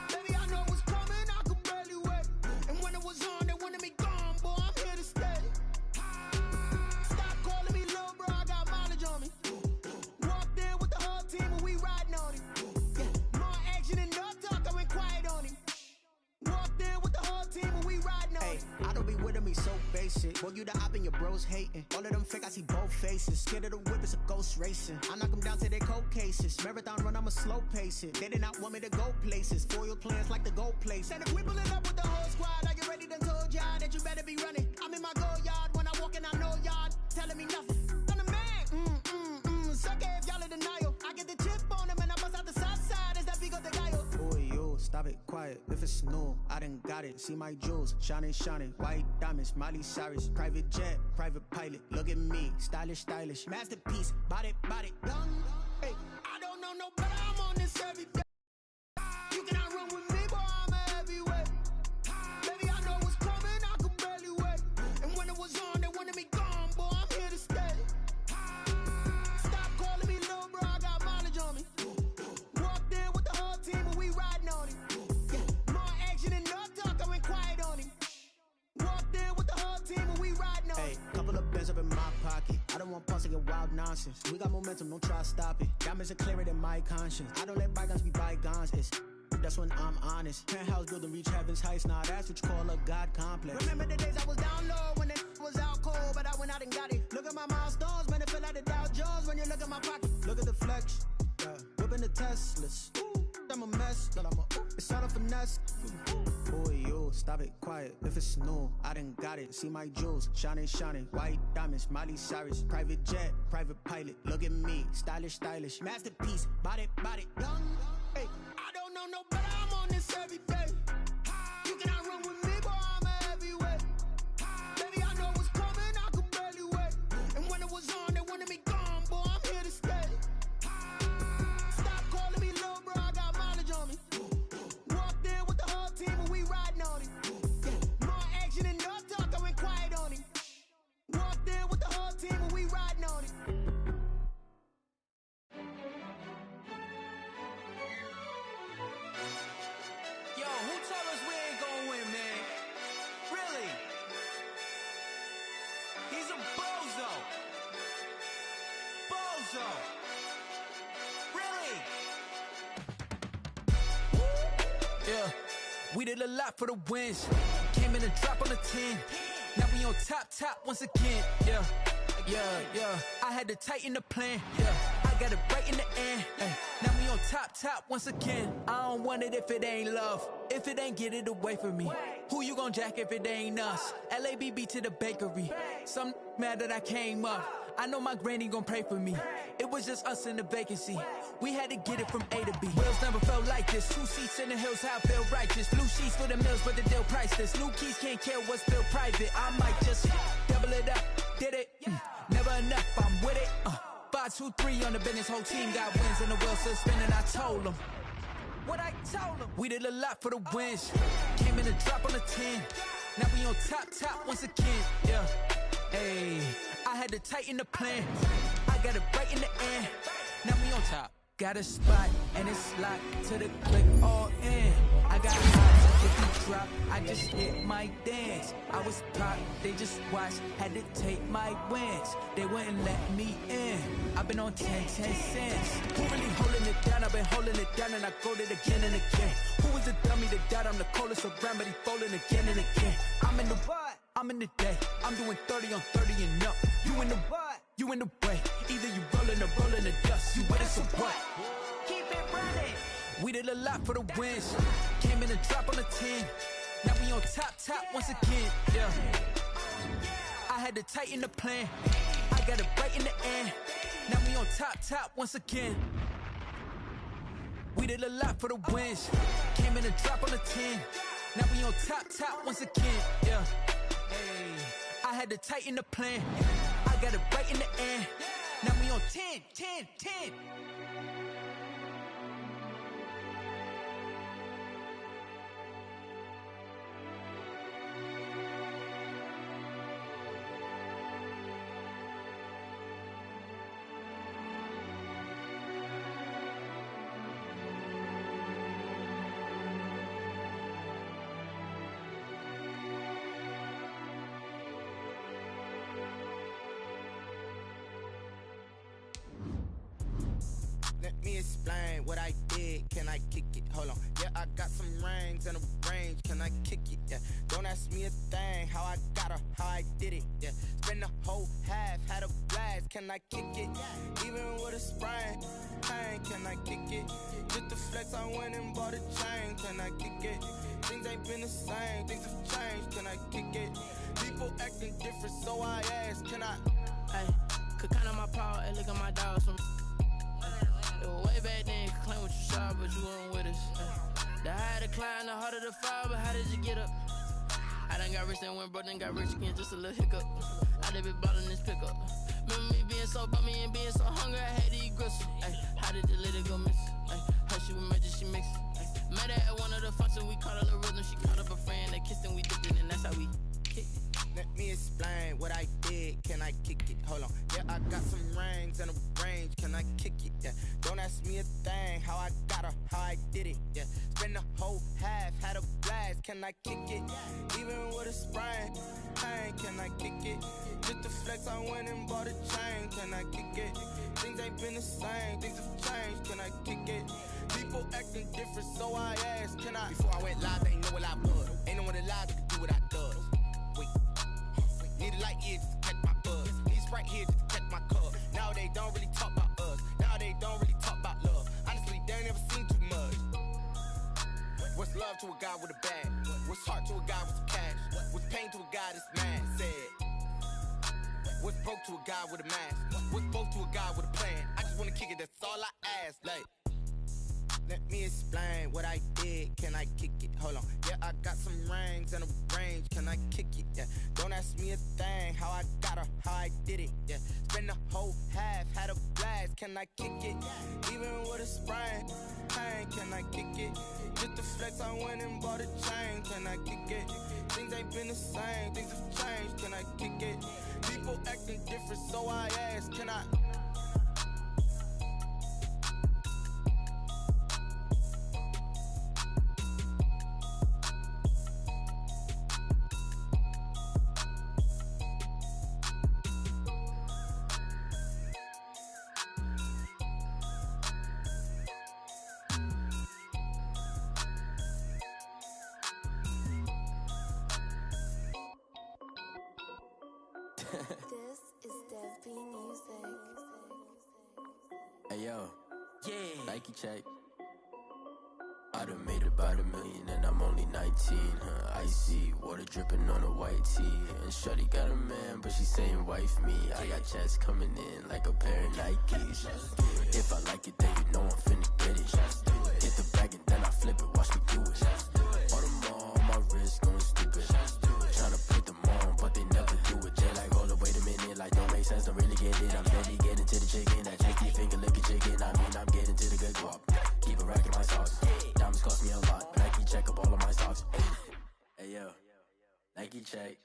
Baby, I know what's coming, I could barely wait. And when it was on, they wanted me gone, boy, I'm here to stay. Stop calling me little bro, I got mileage on me. Walked in with the whole team and we riding on it. Yeah. More action and no talk, I went quiet on him. Walked in with the whole team and we riding on it. I don't be with him, he's so basic. Boy, you the op and your bros hating. All of them fake, I see both faces. Scared of the whip, it's a ghost racing. I knock them down to their cold cases. Marathon run, I'ma slow pace it. They did not want me to go places. Foil plans like the gold place. And if we pulling up with the whole squad, are you ready? Done told y'all that you better be running. I'm in my go yard when I walk in, I know y'all telling me nothing. I'm the man, suck it if y'all in denial. I get the chip on them and I bust out the south side. Is that big of the guy? Boy, yo, stop it, quiet. If it's new, I done got it. See my jewels, shining, shining. White diamonds, Miley Cyrus. Private jet, private pilot. Look at me, stylish, stylish. Masterpiece, body, young. Hey, I don't know no better, I'm on this every day. You cannot run with me, boy, I'm a heavyweight. Baby, I know what's coming, I could barely wait. And when it was on, they wanted me gone, boy, I'm here to stay. Stop calling me little bro, I got mileage on me. Walked in with the whole team and we riding on it. Yeah. More action and no talk, I went quiet on him. Walked in with the whole team and we riding on it. Hey, couple of bands up in my pocket. I don't want pause to get wild nonsense. We got momentum, don't try to stop it. Diamonds are clearer than my conscience. I don't let bygones be bygones. That's when I'm honest. Penthouse building reach heaven's heights. Nah, that's what you call a God complex. Remember the days I was down low when it was out cold, but I went out and got it. Look at my milestones, man, it feel like the Dow Jones when you look at my pocket. Look at the flex, yeah. Whipping the Teslas. Ooh, I'm a mess, but I'm a it's all a finesse. Boy, yo, stop it, quiet. If it's new, I done got it. See my jewels, shining, shining. White diamonds, Miley Cyrus. Private jet, private pilot. Look at me, stylish, stylish. Masterpiece, body, young. Hey, I don't know no better, I'm on this every day. You cannot run with me, boy, I'm a heavyweight. Baby, I know what's coming, I could barely wait. And when it was on, they wanted me gone, boy, I'm here to stay. Stop calling me little bro, I got mileage on me. Walked in with the whole team and we riding on it. Yeah. More action and no talk, I went quiet on him. Walked in with the whole team and we riding on it. Yo, who told us we ain't gonna win, man? Really? He's a bozo. Bozo. Really? Yeah, we did a lot for the wins. Came in a drop on the 10. Now we on top once again. Yeah. I had to tighten the plan. Yeah, I got it right in the end. Ay. Now we on top once again. I don't want it if it ain't love. If it ain't, get it away from me. Who you gon' jack if it ain't us? LABB to the bakery. Some mad that I came up. I know my granny gon' pray for me. It was just us in the vacancy. We had to get it from A to B. Wheels never felt like this. 2 seats in the hills, how I feel righteous. Blue sheets for the mills, but the deal priceless. New keys can't kill what's still private. I might just double it up. Did it? Never enough, I'm with it. 5, 2, 3 on the business. Whole team got wins and the wheels still spinning. I told them what I told them. We did a lot for the wins. Came in a drop on the 10. Now we on top once again. Yeah. Hey, I had to tighten the plan. I got it right in the end. Now we on top. Got a spot and it's locked to the click all in. I got highs, if you drop, I just hit my dance. I was pop, they just watched, had to take my wins. They wouldn't let me in. I've been on 10 cents. Who really holding it down? I've been holding it down and I go it again and again. Who was the dummy that died? I'm the coldest around, but he folding again and again. I'm in the what? I'm in the day. I'm doing 30 on 30 and up. You in the what? You in the way. Either you rolling or rolling the dust. You with it, so what? Keep it running. We did a lot for the wins. Came in a drop on the 10. Now we on top once again. Yeah. I had to tighten the plan. I got it right in the end. Now we on top once again. We did a lot for the wins. Came in a drop on the 10. Now we on top once again. Yeah. Hey, I had to tighten the plan. I got it right in the end. Now we on 10. Let me explain what I did. Can I kick it? Hold on. Yeah, I got some rings and a range. Can I kick it? Yeah. Don't ask me a thing. How I got her, how I did it. Yeah. Spend the whole half, had a blast. Can I kick it? Even with a sprain. Pain, can I kick it? Just the flex, I went and bought a chain. Can I kick it? Things ain't been the same. Things have changed. Can I kick it? People acting different, so I ask. Can I? Hey, could count on my power and look at my dogs from. It was way back then, you could claim what you saw, but you weren't with us. The higher the climb, the harder the fall, but how did you get up? I done got rich and went broke, then got rich again, just a little hiccup. I done been ballin' this pickup. Remember me being so bummy and being so hungry, I had to eat gristle. Ay, how did the lady go miss? Ay, how she was magic, she mixed. Met her at one of the functions, we caught a little rhythm, she caught up a friend, they kissed and we dipped it, and that's how we kicked it. Let me explain what I did. Can I kick it? Hold on. Yeah, I got some rings and a range. Can I kick it? Yeah. Don't ask me a thing. How I got her, how I did it. Yeah. Spend the whole half, had a blast. Can I kick it? Even with a sprain. Pain, can I kick it? Just the flex, I went and bought a chain. Can I kick it? Things ain't been the same. Things have changed. Can I kick it? People acting different, so I asked. Can I? Before I went live, they ain't know what I was. Ain't no one alive that could do what I does. Need a light years to catch my buzz. Need Sprite here just to catch my cup. Now they don't really talk about us. Now they don't really talk about love. Honestly, they ain't never seen too much. What's love to a guy with a bag? What's heart to a guy with some cash? What's pain to a guy that's mad? Said. What's broke to a guy with a mask? What's both to a guy with a plan? I just wanna kick it, that's all I ask. Like, let me explain what I did. Can I kick it? Hold on. Yeah, I got some rings and a range. Can I kick it? Yeah. Don't ask me a thing. How I got her, how I did it. Yeah. Spend the whole half, had a blast. Can I kick it? Even with a sprain. Pain, can I kick it? Just the flex, I went and bought a chain. Can I kick it? Things ain't been the same. Things have changed. Can I kick it? People acting different, so I ask. Can I? This is Dev B Music. Hey yo, yeah, Nike check. I done made a about $1 million and I'm only 19. Icy, water dripping on a white tee. And shorty got a man, but she saying wife me. I got checks coming in like a pair of Nikes. If I like it, then you know I'm finna get it. Hit the bag and then I flip it, watch me do it. All them on my wrist going stupid. Tryna put them on, but they never do it. They like, hold up, wait a minute, like don't make sense, don't really get it. I'm steady getting to the chicken, that tasty finger licking chicken. I mean, I'm getting to the good guap. Keep a rack in my socks. Diamonds cost me a lot, Nike check up all of my stocks. Hey yo, Nike check,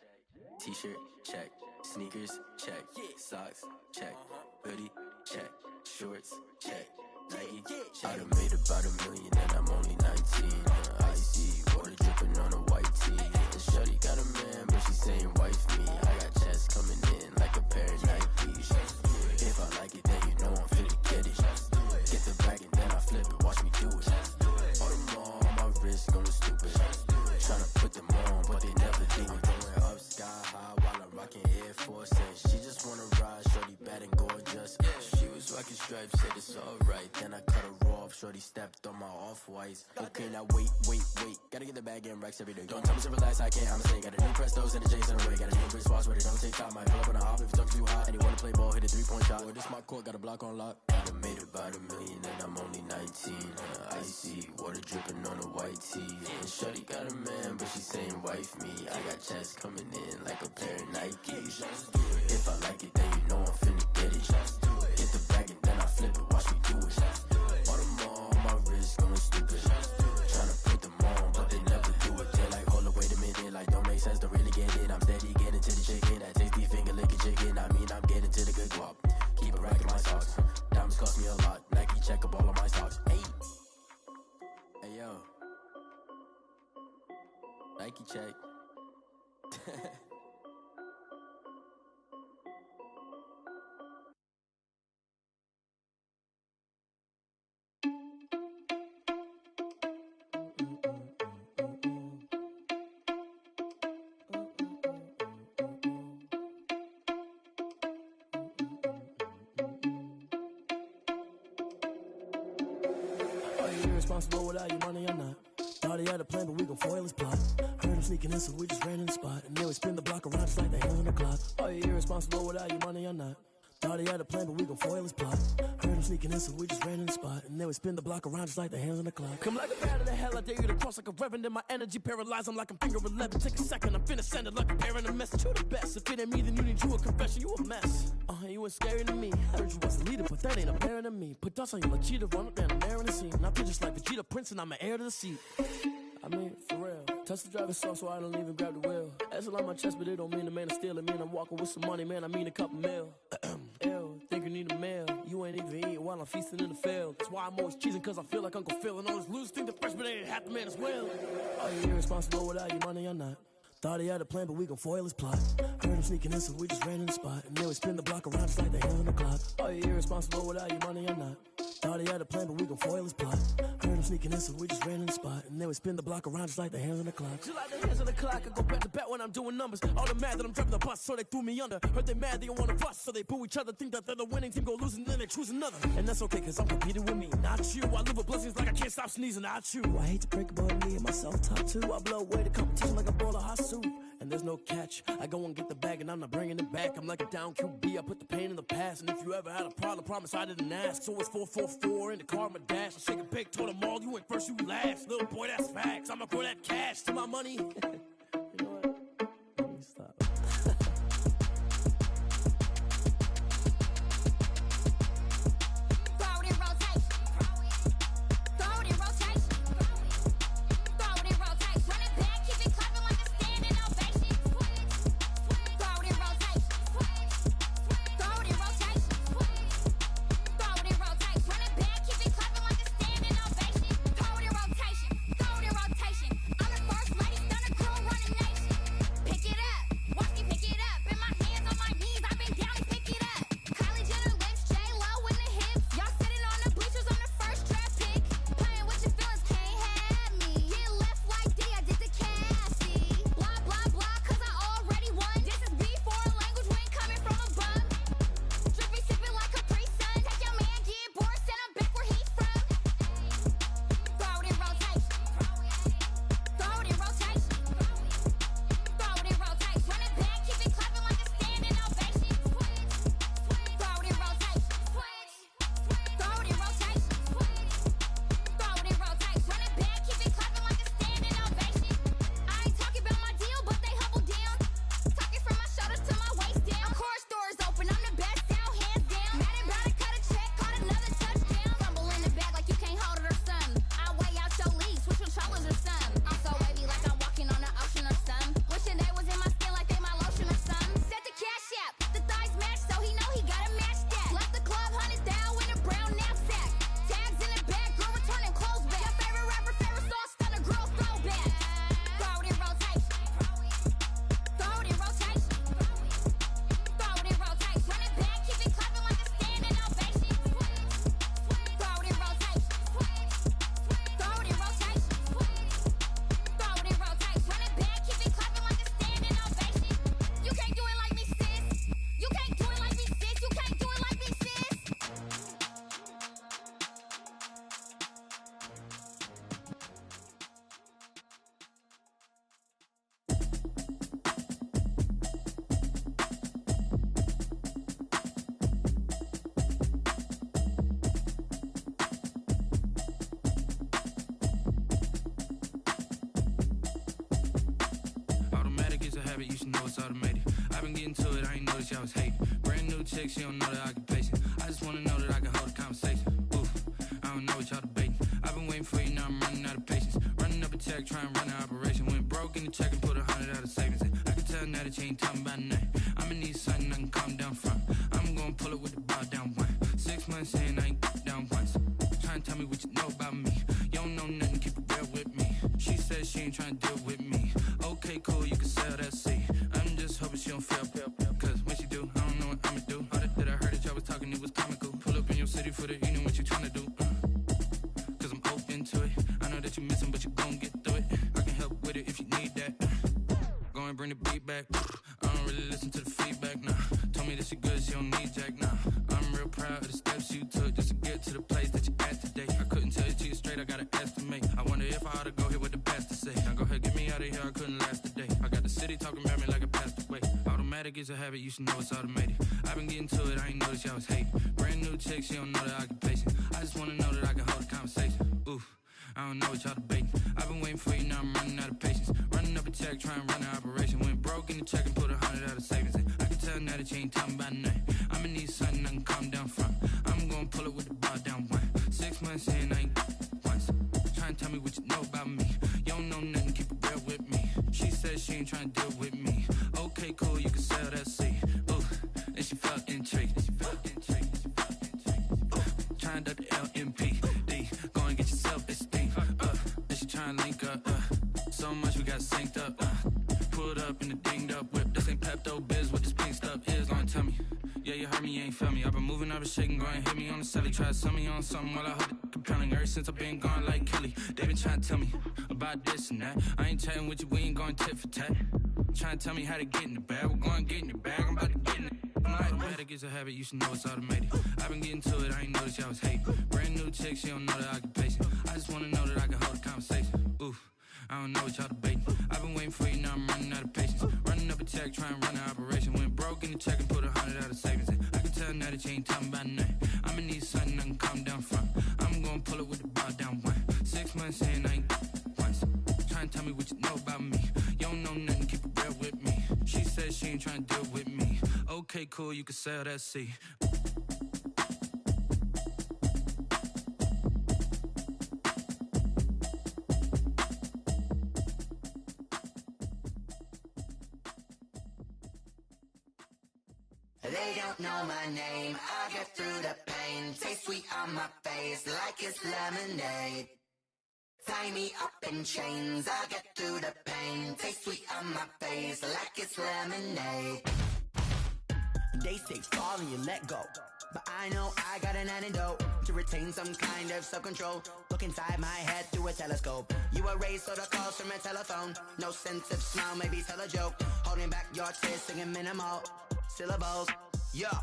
t-shirt check, sneakers check, socks check, hoodie check, shorts check, Nike check. I done made about $1 million and I'm only 19. Icy, water dripping on a white tee. And shorty got a man, but she saying wife me. I got checks coming in like a pair of Nikes. If I like it, then you know I'm finna get it. Get the bag and then I flip it, watch me do it. All them on my wrist going stupid. Tryna put them on, but they never do it. Going up sky high while I'm rocking Air Force. And she just wanna ride, shorty bad and gorgeous. She was rocking stripes, said it's alright. Then I cut her off, shorty stepped on my off-whites. Okay, now wait. Gotta get the bag and racks every day. Don't tell me to relax, I can't, I'ma say. Got a new Prestos and a Jason away. Got a new Chris Fox, but it don't take time. Might pull up on a hop if it's talking too hot. And he wanna play ball, hit a 3-point shot. Or this my court, got a block on lock. I done made about $1 million and I'm only 19. Icy, water dripping on a white tee. And shorty got a man, but she saying wife me. I got checks coming in like a pair of Nikes. If I like it, then you know I'm finna get it. Get the bag and then I flip it, watch me do it. All them on my wrist going stupid. Tryna put them on, but they never do it. They're like, hold up, wait a minute, like don't make sense, don't really get it. I'm steady getting to the chicken, that tasty finger licking chicken. I mean, I'm getting to the good guap. Keep a rack in my socks. Diamonds cost me a lot. Nike check up all of my stocks. Hey yo, Nike check. Are you irresponsible without your money or not? Thought he had a plan, but we gon' foil his plot. Heard him sneaking in, so we just ran in the spot. And then we spin the block around just like the hands on the clock. Are you irresponsible without your money or not? Thought he had a plan, but we gon' foil his plot. Heard him sneaking in, so we just ran in the spot. And then we spin the block around just like the hands on the clock. Come like a bat of the hell, I dare you to cross like a reverend. In my energy paralyzed, I'm like I'm finger 11. Take a second, I'm finna send it like a parent a message. You the best, if it ain't me, then you need you a confession. You a mess, you ain't scary to me. Heard you was a leader, but that ain't apparent to me. Put dust on you like cheetah, run up down the air in the scene. Now I just like Vegeta Prince and I'm an heir to the seat. I mean, for real. Touch the driver's soft so I don't even grab the wheel. That's on my chest, but it don't mean the man is stealing. Man, I'm walking with some money, man, I mean a couple mil. Ew, think you need a meal. You ain't even eating while I'm feasting in the field. That's why I'm always cheesing, cause I feel like Uncle Phil. And all those losers think the freshman ain't half the man as well. Are you irresponsible without your money or not? Thought he had a plan, but we gon' foil his plot. Heard him sneaking in, so we just ran in the spot. And then we spin the block around just like the hands on the clock. Are you irresponsible without your money or not? Thought he had a plan, but we gon' foil his plot. Heard him sneaking in, so we just ran in the spot. And then we spin the block around just like the hands on the clock. Just like the hands on the clock, I go back to back when I'm doing numbers. All the mad that I'm driving the bus, so they threw me under. Heard they mad, they don't wanna bust, so they boo each other. Think that they're the winning team, go losing, then they choose another. And that's okay, cause I'm competing with me, not you. I live with blessings like I can't stop sneezing, not you. I hate to break about me and my self-talk too. I blow away the competition like a bowl of hot soup. And there's no catch, I go and get the bag and I'm not bringing it back. I'm like a down QB, I put the pain in the past. And if you ever had a problem, promise I didn't ask. So it's 444 in the car, my dash. I shake a big, told them all, you went first, you last. Little boy, that's facts, I'ma throw that cash to my money. You know what? Let me stop. Throw it in rotation. I'm the first lady, stunner crew. habit, you should know it's automated. I've been getting to it, I ain't noticed y'all was hating. Brand new chick, she don't know the occupation. I just wanna know that I can hold a conversation. Oof, I don't know what y'all debating. I've been waiting for you, now I'm running out of patience. Running up a check, trying to run an operation. Went broke in the check and put 100 out of savings in. I can tell now that you ain't talking about nothing. I'ma need something I can calm down from. I'm gonna pull it with the bar down one. 6 months in, I ain't down once. Trying to tell me what you know about me. You don't know nothing, keep it real with me. She said she ain't trying to deal with me. Okay, cool, you can sell that seat. I'm just hoping she don't fail. Cause when she do, I don't know what I'ma do. All that I heard that y'all was talking, it was comical. Pull up in your city for the evening, what you trying to do? Cause I'm open to it. I know that you missing, but you gon' get through it. I can help with it if you need that. Go and bring the beat back. I don't really listen to the feedback, nah. Told me that she good, she don't need jack, nah. I'm real proud of the steps you took just to get to the place that you at today. I couldn't tell it to you straight, I gotta estimate. I wonder if I ought to go here with the pastor say. Now go ahead, get me out of here, I couldn't last a day. I got the city talking about me like a passed away. Automatic is a habit, you should know it's automated. I've been getting to it, I ain't noticed y'all was hating. Brand new chick, she don't know the occupation. I just wanna know that I can hold a conversation. Oof, I don't know what y'all debating. I've been waiting for you, now I'm running out of patience. Running up a check, trying to run an operation. Went broke in the check and put 100 out of savings in. I can tell now that you ain't talking about nothing. I'ma need something I can calm down from. I'm gonna pull it with the bar down one. 6 months in, I ain't once. Trying to tell me what you know about me. You don't know nothing, keep it real with me. She said she ain't trying to deal with me. Okay, cool, you can sell that seat. Ooh, and she felt intrigued. Trying to the LMPD. Go and get your self-esteem. And she trying to link up. So much we got synced up. Pulled up in the dinged up whip. This ain't Pepto-Biz, what this pink stuff is. Gonna tell me. Yeah, you heard me, you ain't felt me. I've been moving, I've been shaking, go and hit me on the celly. Try to sell me on something while I hold it compelling. Ever since I've been gone like Kelly, they been trying to tell me about this and that. I ain't chatting with you, we ain't going tit for tat. Trying to tell me how to get in the bag. We're going to get in the bag, I'm about to get in it. Automatic is a habit, you should know it's automated. I've been getting to it, I ain't noticed y'all was hating. Brand new chick, she don't know the occupation. I just wanna know that I can hold a conversation. Oof, I don't know what y'all debating. I've been waiting for you, now I'm running out of patience. Running up a check, trying to run an operation. Went broke in the check and put 100 out of savings in. I can tell now that you ain't talking about nothing. I'ma need something I can calm down from. I'm gonna pull it with the bar down one. 6 months in, I ain't once. Trying to tell me what you know about me. You don't know nothing, keep it real with me. She said she ain't trying to deal with me. Okay, cool, you can sell that seat. They don't know my name, I get through the pain. Taste sweet on my face like it's lemonade. Tie me up in chains, I get through the pain. Taste sweet on my face like it's lemonade. They say fall and you let go, but I know I got an antidote to retain some kind of self-control. Look inside my head through a telescope. You erase all the calls from a telephone. No sense of smile, maybe tell a joke. Holding back your tears, singing minimal syllables. Yeah,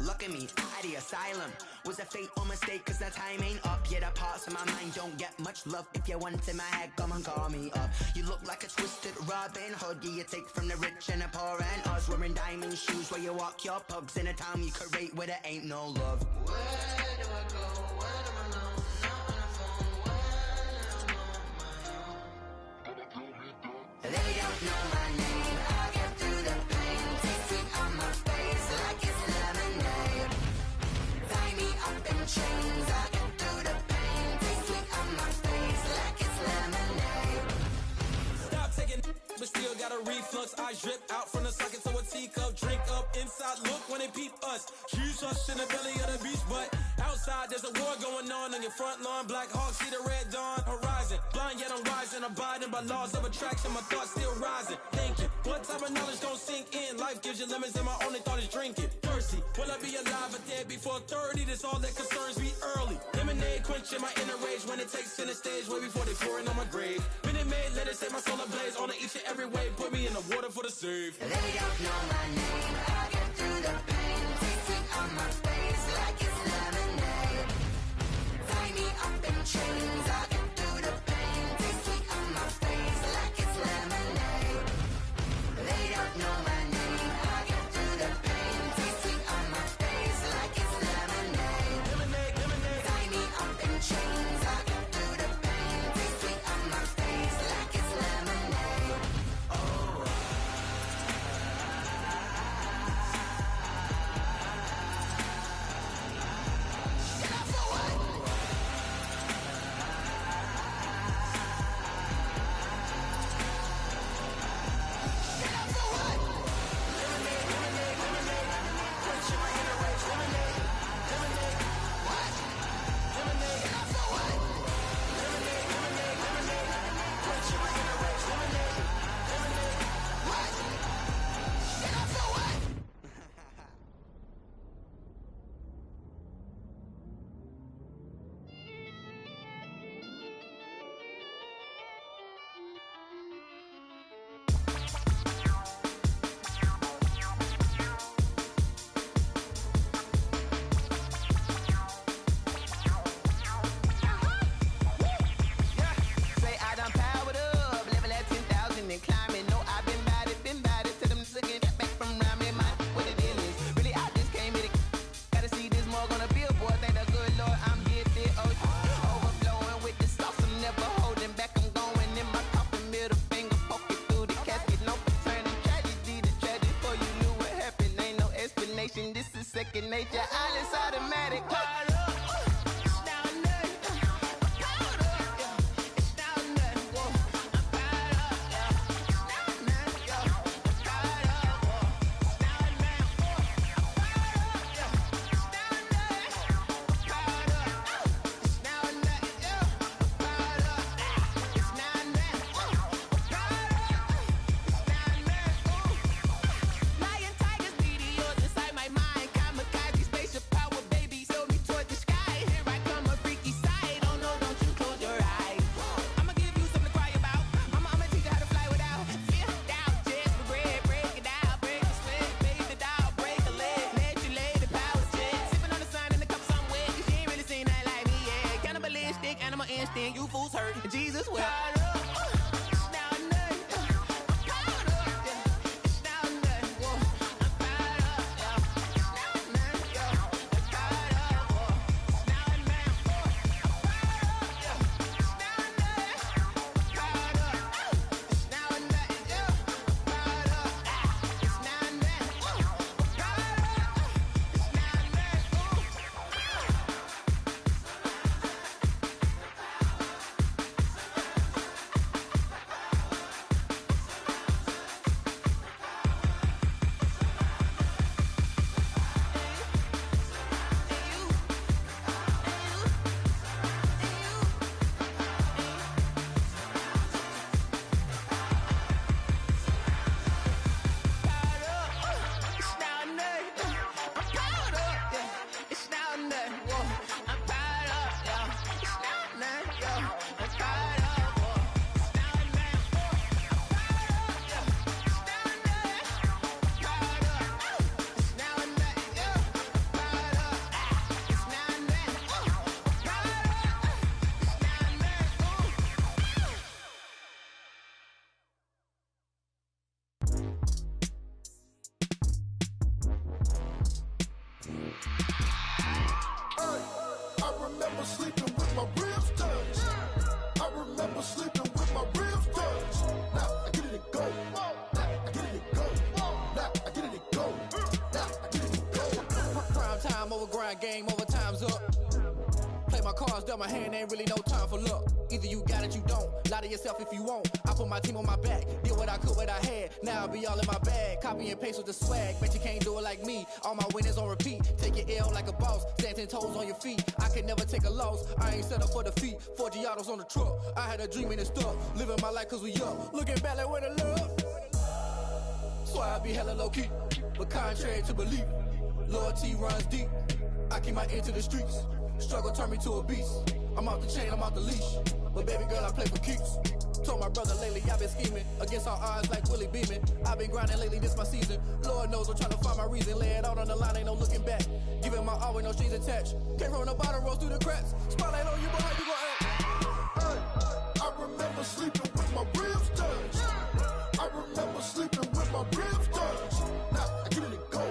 look at me, out the asylum. Was a fate or mistake, cause the time ain't up. Yeah, the parts of my mind don't get much love. If you want in my head, come and call me up. You look like a twisted Robin Hood. Yeah, you take from the rich and the poor and us. Wearing diamond shoes where you walk your pugs in a town you create where there ain't no love. Where do I go? Where do I know? Not on the phone. Where do I know my own? They don't know my name. I get through the pain. Taste sweet on my face like it's lemonade. Tie me up in chains. I get through the pain. Taste sweet on my face like it's lemonade. Stop taking, but still got a reflux. I drip out from the socket to a teacup. Drink up inside, look when they peep us. Choose us in the belly of the beast, but outside there's a war going on your front lawn. Black Hawk, see the red dawn horizon. Blind yet I'm rising, abiding by laws of attraction. My thoughts still rising, thinking what type of knowledge don't sink in. Life gives you lemons and my only thought is drinking. Thirsty, will I be alive or dead before 30? That's all that concerns me early. Lemonade quenching my inner rage when it takes center stage way before they pouring on my grave. Minute Maid, let it set my soul ablaze on each and every way. Put me in the water for the save. They don't know my name. I get through the pain. Taste sweet on my face like it's lemonade. Tie me up in chains. I get through the pain. Taste sweet on my face like it's lemonade. They don't know my name. I get through the pain. Taste sweet on my face like it's lemonade. Tie me up in chains. I get through the pain. Taste sweet on my face like it's lemonade. Oh. second nature. All is automatic. You fools hurt. Jesus will. Game over, time's up. Play my cards, dealt my hand, ain't really no time for luck. Either you got it, you don't. Lie to yourself if you won't. I put my team on my back, did what I could, what I had. Now I be all in my bag, copy and paste with the swag. Bet you can't do it like me. All my winners on repeat. Take your L like a boss, stand 10 toes on your feet. I can never take a loss. I ain't set up for defeat. 4 Giottos on the truck. I had a dream and it stuck. Living my life cause we up. Looking back like where the love. So I be hella low key, but contrary to belief, loyalty runs deep. I keep my ear to the streets. Struggle turned me to a beast. I'm off the chain, I'm off the leash. But baby girl, I play for keeps. Told my brother lately, I've been scheming against all odds like Willie Beeman. I've been grinding lately, this my season. Lord knows I'm trying to find my reason. Lay it out on the line, ain't no looking back. Giving my all with no strings attached. Came from the bottom, rose through the cracks. Spotlight on you, but how you gon' act? Hey, I remember sleeping with my ribs touched. I remember sleeping with my ribs touched. Now I get it to go.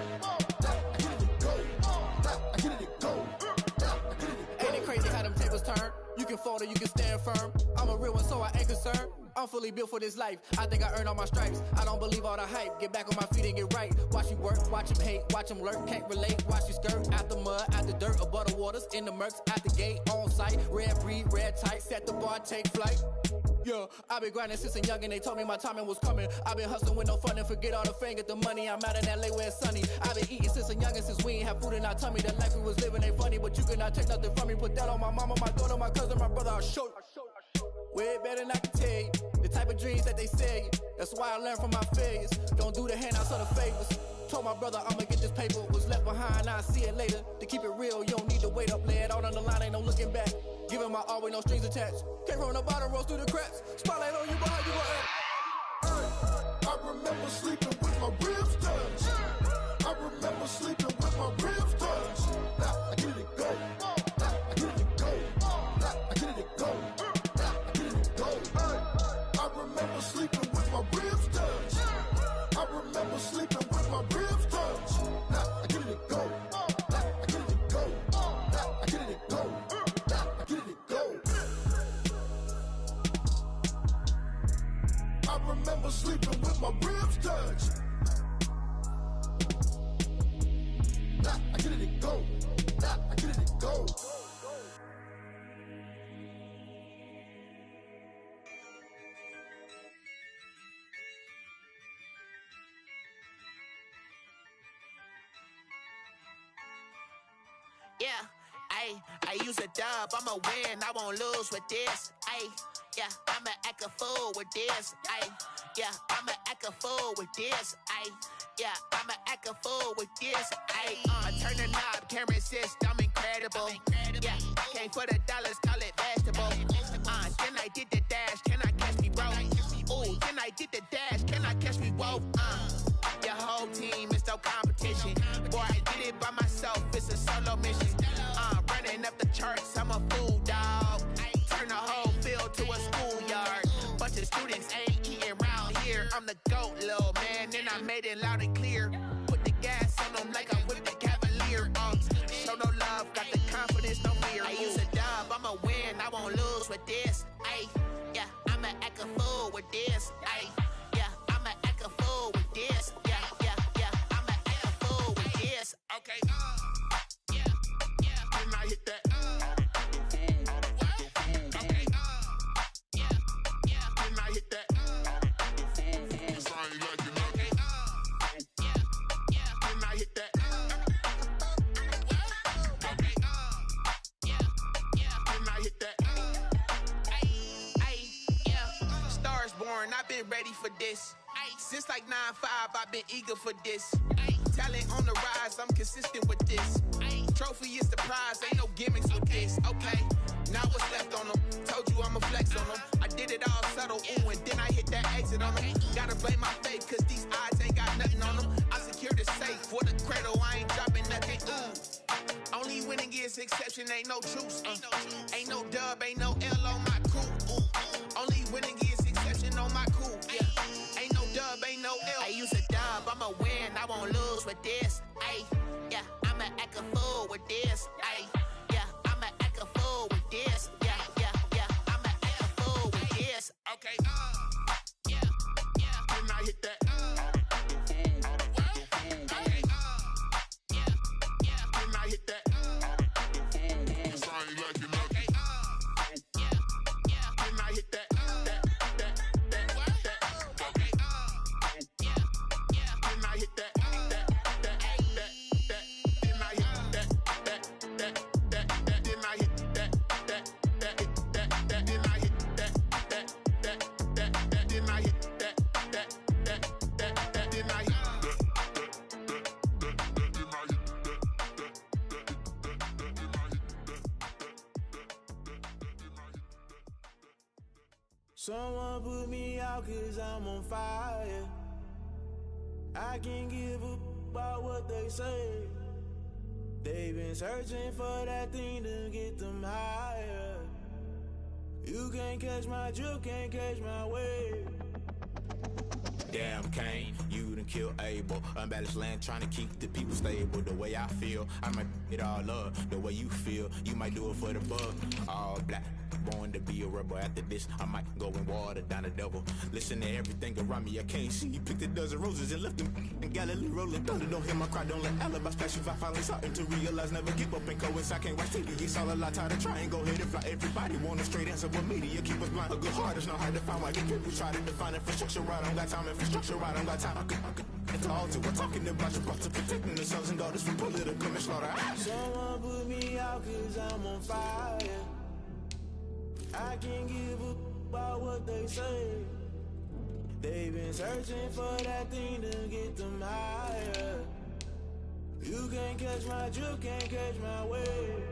Turn. You can fold or you can stand firm. I'm a real one, so I ain't concerned. I'm fully built for this life. I think I earned all my stripes. I don't believe all the hype. Get back on my feet and get right. Watch you work, watch him hate, watch him lurk. Can't relate, watch you skirt. Out the mud, out the dirt, above the waters, in the murks, out the gate, on site. Red breed, red tight, set the bar, take flight. Yeah, I've been grinding since a youngin'. They told me my timing was coming. I've been hustling with no fun and forget all the fame, get the money. I'm out in LA where it's sunny. I've been eating since a youngin', since we ain't have food in our tummy. The life we was living ain't funny, but you cannot take nothing from me. Put that on my mama, my daughter, my cousin, my brother. I'll show you. Way better than I can tell you. The type of dreams that they sell you. That's why I learned from my failures. Don't do the handouts or the favors. Told my brother I'ma get this paper. Was left behind, I'll see it later. To keep it real, you don't need to wait up. Lay it out on the line, ain't no looking back. Giving my all with no strings attached. Came from the bottom, rose through the cracks. Spotlight on you, but how you gon' act? I remember sleeping with my ribs touched. I remember sleeping with my ribs touched. Now I get it to go. Now I get it to go. Now I get it to go. Now I get it to go. I remember sleeping with my ribs touched. I remember sleeping with my ribs touched. Now I get it to go. Now I get it to go. Now I get it to go. Now I get it to go. I remember sleeping with my ribs touched. Nah, I get it Yeah, I use a dub, I'ma win, I won't lose with this. Yeah, I'ma act a fool with this. Yeah, I'ma act a fool with this. Yeah, I'ma act a fool with this. Turn the knob, camera assist, I'm incredible. Yeah, came for the dollars, call it vegetable. Then I did the dash, can I catch me, bro? Ooh, then I did the dash, can I catch me, whoa? Your whole team is no competition. Boy, I did it by myself, it's a solo mission. Running up the charts, I'm a fool, dog. Turn the whole field to a schoolyard. Bunch of students ain't eating round here. I'm the GOAT, little man, and I made it loud and clear. Put the gas on them like I whipped the Cavalier. Show no love, got the confidence, no fear. I use a dub, I'ma win, I won't lose with this. Yeah, I'ma act a fool with this. Yeah, I'ma act a fool with this. Yeah, I'ma act a fool with this. Okay, yeah, can I hit that? Okay, yeah, can I hit that? Can I hit that? Okay, can I hit that? Yeah, Stars born, I've been ready for this. Since like 9-5, I've been eager for this. Talent on the rise, I'm consistent with this. Trophy is the prize, ain't no gimmicks with this. Okay, now what's left on them? Told you I'ma flex on them. I did it all subtle, ooh, and then I hit that exit on them. Gotta blame my faith, cause these odds ain't got nothing on them. I secured the safe for the cradle, I ain't dropping nothing, ooh. Only winning is exception, ain't no truce. Ain't no dub, ain't no L on my crew, ooh. Only winning is exception on my crew, yeah. Ain't no dub, ain't no L. I use a dub, I'ma win, I won't lose with this. Yeah, I'ma act a fool with this. Yeah, I'ma act a fool with this. Yeah, I'ma act a fool with this. Okay, yeah, can I hit that? Okay, yeah, can I hit that? Okay, yeah, can I hit that? Okay, yeah, can I hit that? Someone put me out cause I'm on fire. I can't give up about what they say. They've been searching for that thing to get them higher. You can't catch my drift, can't catch my wave. Damn Kane, you done kill Abel. Unbalanced land trying to keep the people stable. The way I feel, I might it all up. The way you feel, you might do it for the bug. All black, born to be a rebel. After this, I might go and water down the devil. Listen to everything around me, I can't see. Picked a dozen roses and left them in Galilee rolling thunder. Don't hear my cry, don't let alibis pass you. I finally starting to realize, never give up and coincide. Can't write TV, it's all a lot. Tired of trying, go ahead and fly. Everybody want a straight answer, but media keep us blind. A good heart is not hard to find. Why get people try to define infrastructure right? I don't got time, infrastructure right? I don't got time. I could call to. We're talking about your part to protecting the sons and daughters from political and slaughter. Someone put me out cause I'm on fire. I can't give up about what they say. They've been searching for that thing to get them higher. You can't catch my drift, can't catch my wave.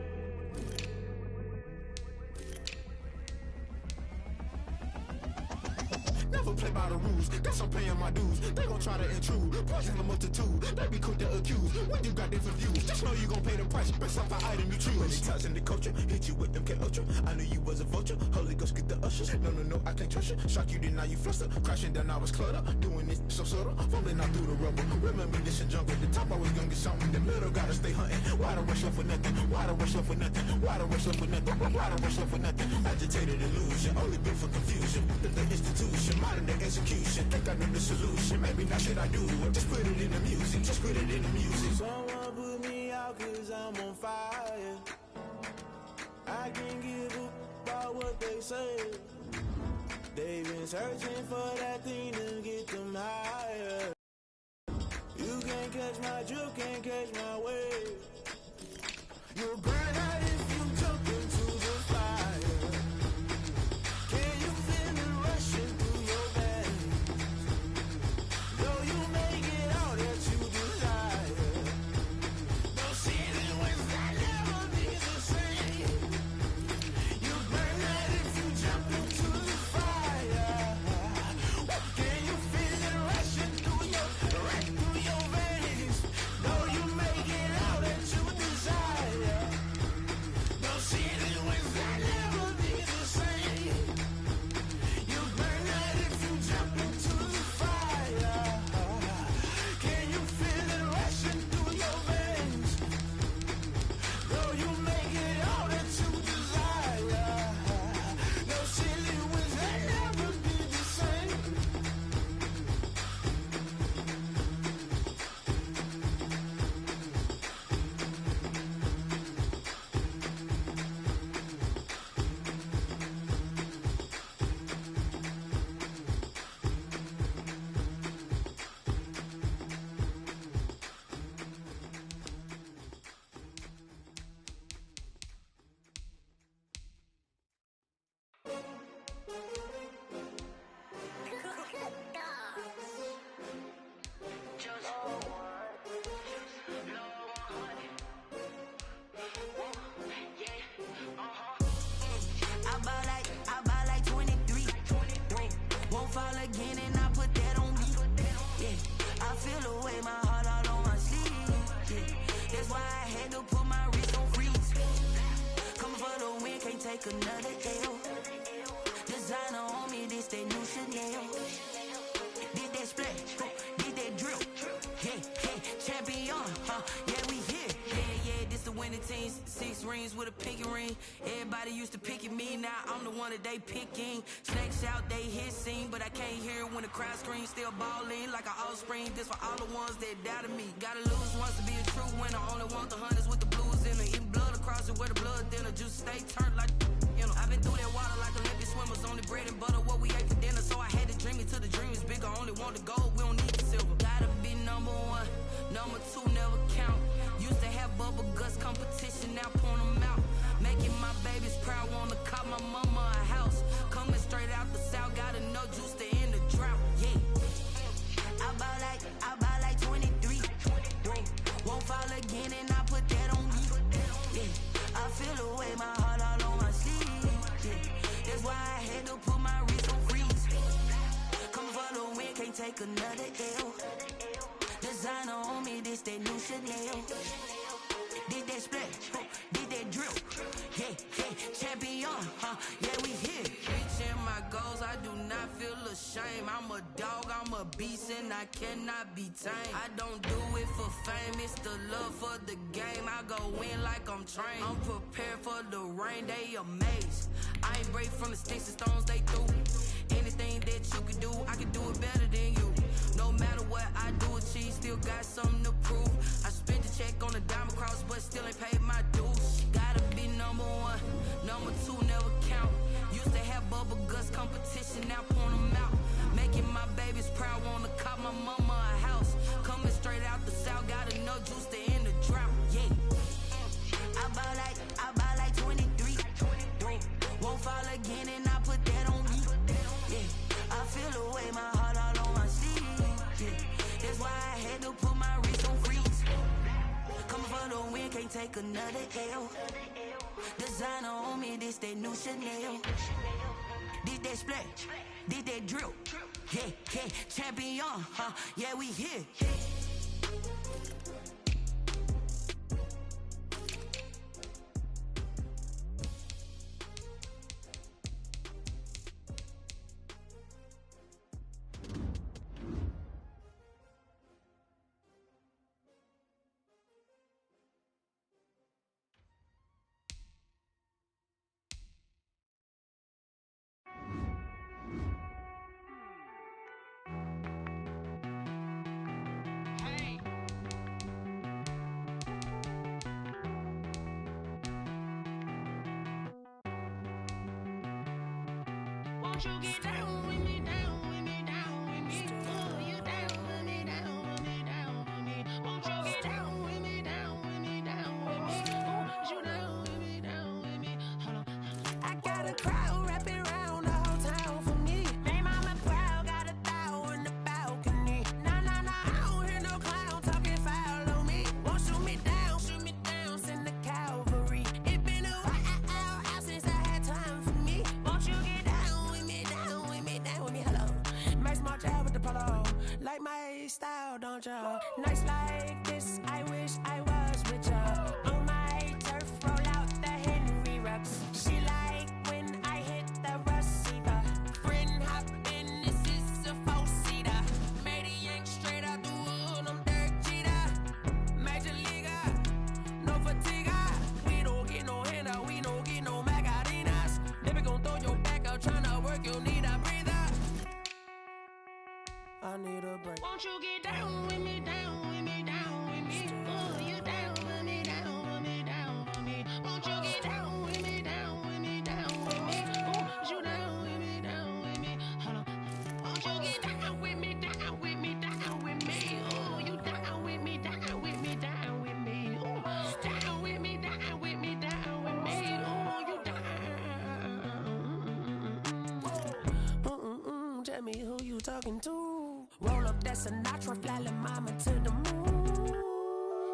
Never play by the rules, guess I'm paying my dues. They gon' try to intrude, poison the multitude. They be quick to accuse, when you got different views. Just know you gon' pay the price, based off the item you choose. Many times in the culture, hit you with them K-Ultra. I knew you was a vulture, Holy Ghost get the ushers. No, I can't trust you. Shock you, then now you fluster. Crashing down, I was cluttered. Doing this so subtle, fumbling out through the rubble. Remember this and jungle, the top always gonna get something. The middle gotta stay hunting. Why the rush up for nothing? Why the rush up for nothing? Why the rush up for nothing? Why the rush up for nothing? Agitated illusion, only built for confusion. The institution, modern day execution. Think I know the solution, maybe not shit I do. Just put it in the music, just put it in the music. Someone put me out cause I'm on fire. I can't give up about what they say. They've been searching for that thing to get them higher. You can't catch my drift, can't catch my wave. You'll burn out if you jump into the fire. Can you feel it rushing through your veins? Though you make it all that you desire, those city winds that never be the same. You burn out if you jump into the fire. Can you feel it rushing through your veins? Though you make it all that you desire, those city winds that never be the same. You burn out if you jump into the fire. Can you feel it rushing through your veins? Though you make it all that you desire, those silly winds that never be the same. I buy like 23. Won't fall again and I put that on me. Yeah, I feel the way, my heart all on my sleeve. Yeah, that's why I had to put my wrist on freeze. Coming for the win, can't take another L. Designer on me, this that new Chanel. Did that splash, did that drill. Yeah, champion, yeah, we here. Yeah, this the winning team. 6 rings with a pinky ring. Everybody used to pick at me, now I'm the one that they picking. Snakes out, they hit scene, but I can't hear it when the crowd screams. Still balling like an offspring. This for all the ones that doubted me. Gotta lose once to be a true winner. Only want the hunters with the blues in it. Eating blood across it where the blood thinner. Juice stay turned like, you know. I've been through that water like Olympic swimmers. Only bread and butter, what we ate for dinner. So I had to dream it till the dream is bigger. Only want the gold, we don't need the silver. Gotta be number 1, number 2 never count. Used to have bubble guts competition, now point them out. Making my babies proud, wanna call my mama a house. Coming straight out the south, gotta know juice to end the drought. Yeah, I buy like 23. Won't fall again and I put that on me. Yeah, I feel the way, my heart all on my sleeve. Yeah, that's why I had to put my wrist on freeze. Coming for the win, can't take another L. Designer on me, this that new Chanel. Did that splash, did that drill. Yeah, champion, yeah, we here. Reaching my goals, I do not feel ashamed. I'm a dog, I'm a beast, and I cannot be tamed. I don't do it for fame, it's the love for the game. I go in like I'm trained. I'm prepared for the rain, they amazed. I ain't break from the sticks and stones they threw. Anything that you can do, I can do it better than you. No matter what I do, achieve, still got something to prove. I spent the check on the diamond cross, but still ain't paid my dues. Gotta be number 1, number 2 never count. Used to have bubble guts competition, now point them out. Making my babies proud, wanna call my mama a house. Coming straight out the south, gotta know juice to end the drought. Yeah, I buy like 23. Won't fall again and I put that on me. Yeah, I feel the way, my heart all on my sleeve. Yeah, that's why I had to put my wrist on freeze. Coming for the win, can't take another L. Designer on me, this that new Chanel. Did that splash, did that drill. Yeah, champion, yeah, we here. Won't you get down with me, down with me, down with me? Ooh, you down with me, down with me, down with me. Won't you get down with me, down with me, down with me? Ooh, you crowd wrapping around the whole town for me. Made mama proud, got a thou in the balcony. Nah, nah, nah, I don't hear no clown talking foul on me. Won't shoot me down, send the cavalry. It been a while since I had time for me. Won't you get down with me, down with me, down with me, hello. Max my job with the polo, like my style, don't ya? Nights like this, I wish I was with ya. On my turf, roll out the Henry rocks. She like when I hit the receiver. Friend hop in, this is a four-seater. Made a yank straight out the wood, I'm Derek Jeter. Major leaguer, no fatigue. We don't get no handout, we don't get no Macarinas. Never gon' throw your back out, tryna work, you need a breather. I need a break. Won't you get down with me, down with me, down with me? Ooh, you down with me, down with me, down with me. Won't you get down with me, down with me, down with me? Ooh, you down with me, down with me? Hold on. Won't you get down with me, down with me, down with me? Ooh, you down with me, down with me, down with me? Ooh, down with me, down with me, down with me? Ooh, you down. Tell me who you talking to. Roll up that Sinatra, fly la mama to the moon.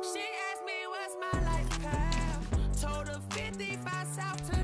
She asked me what's my life path. Told her 55 south to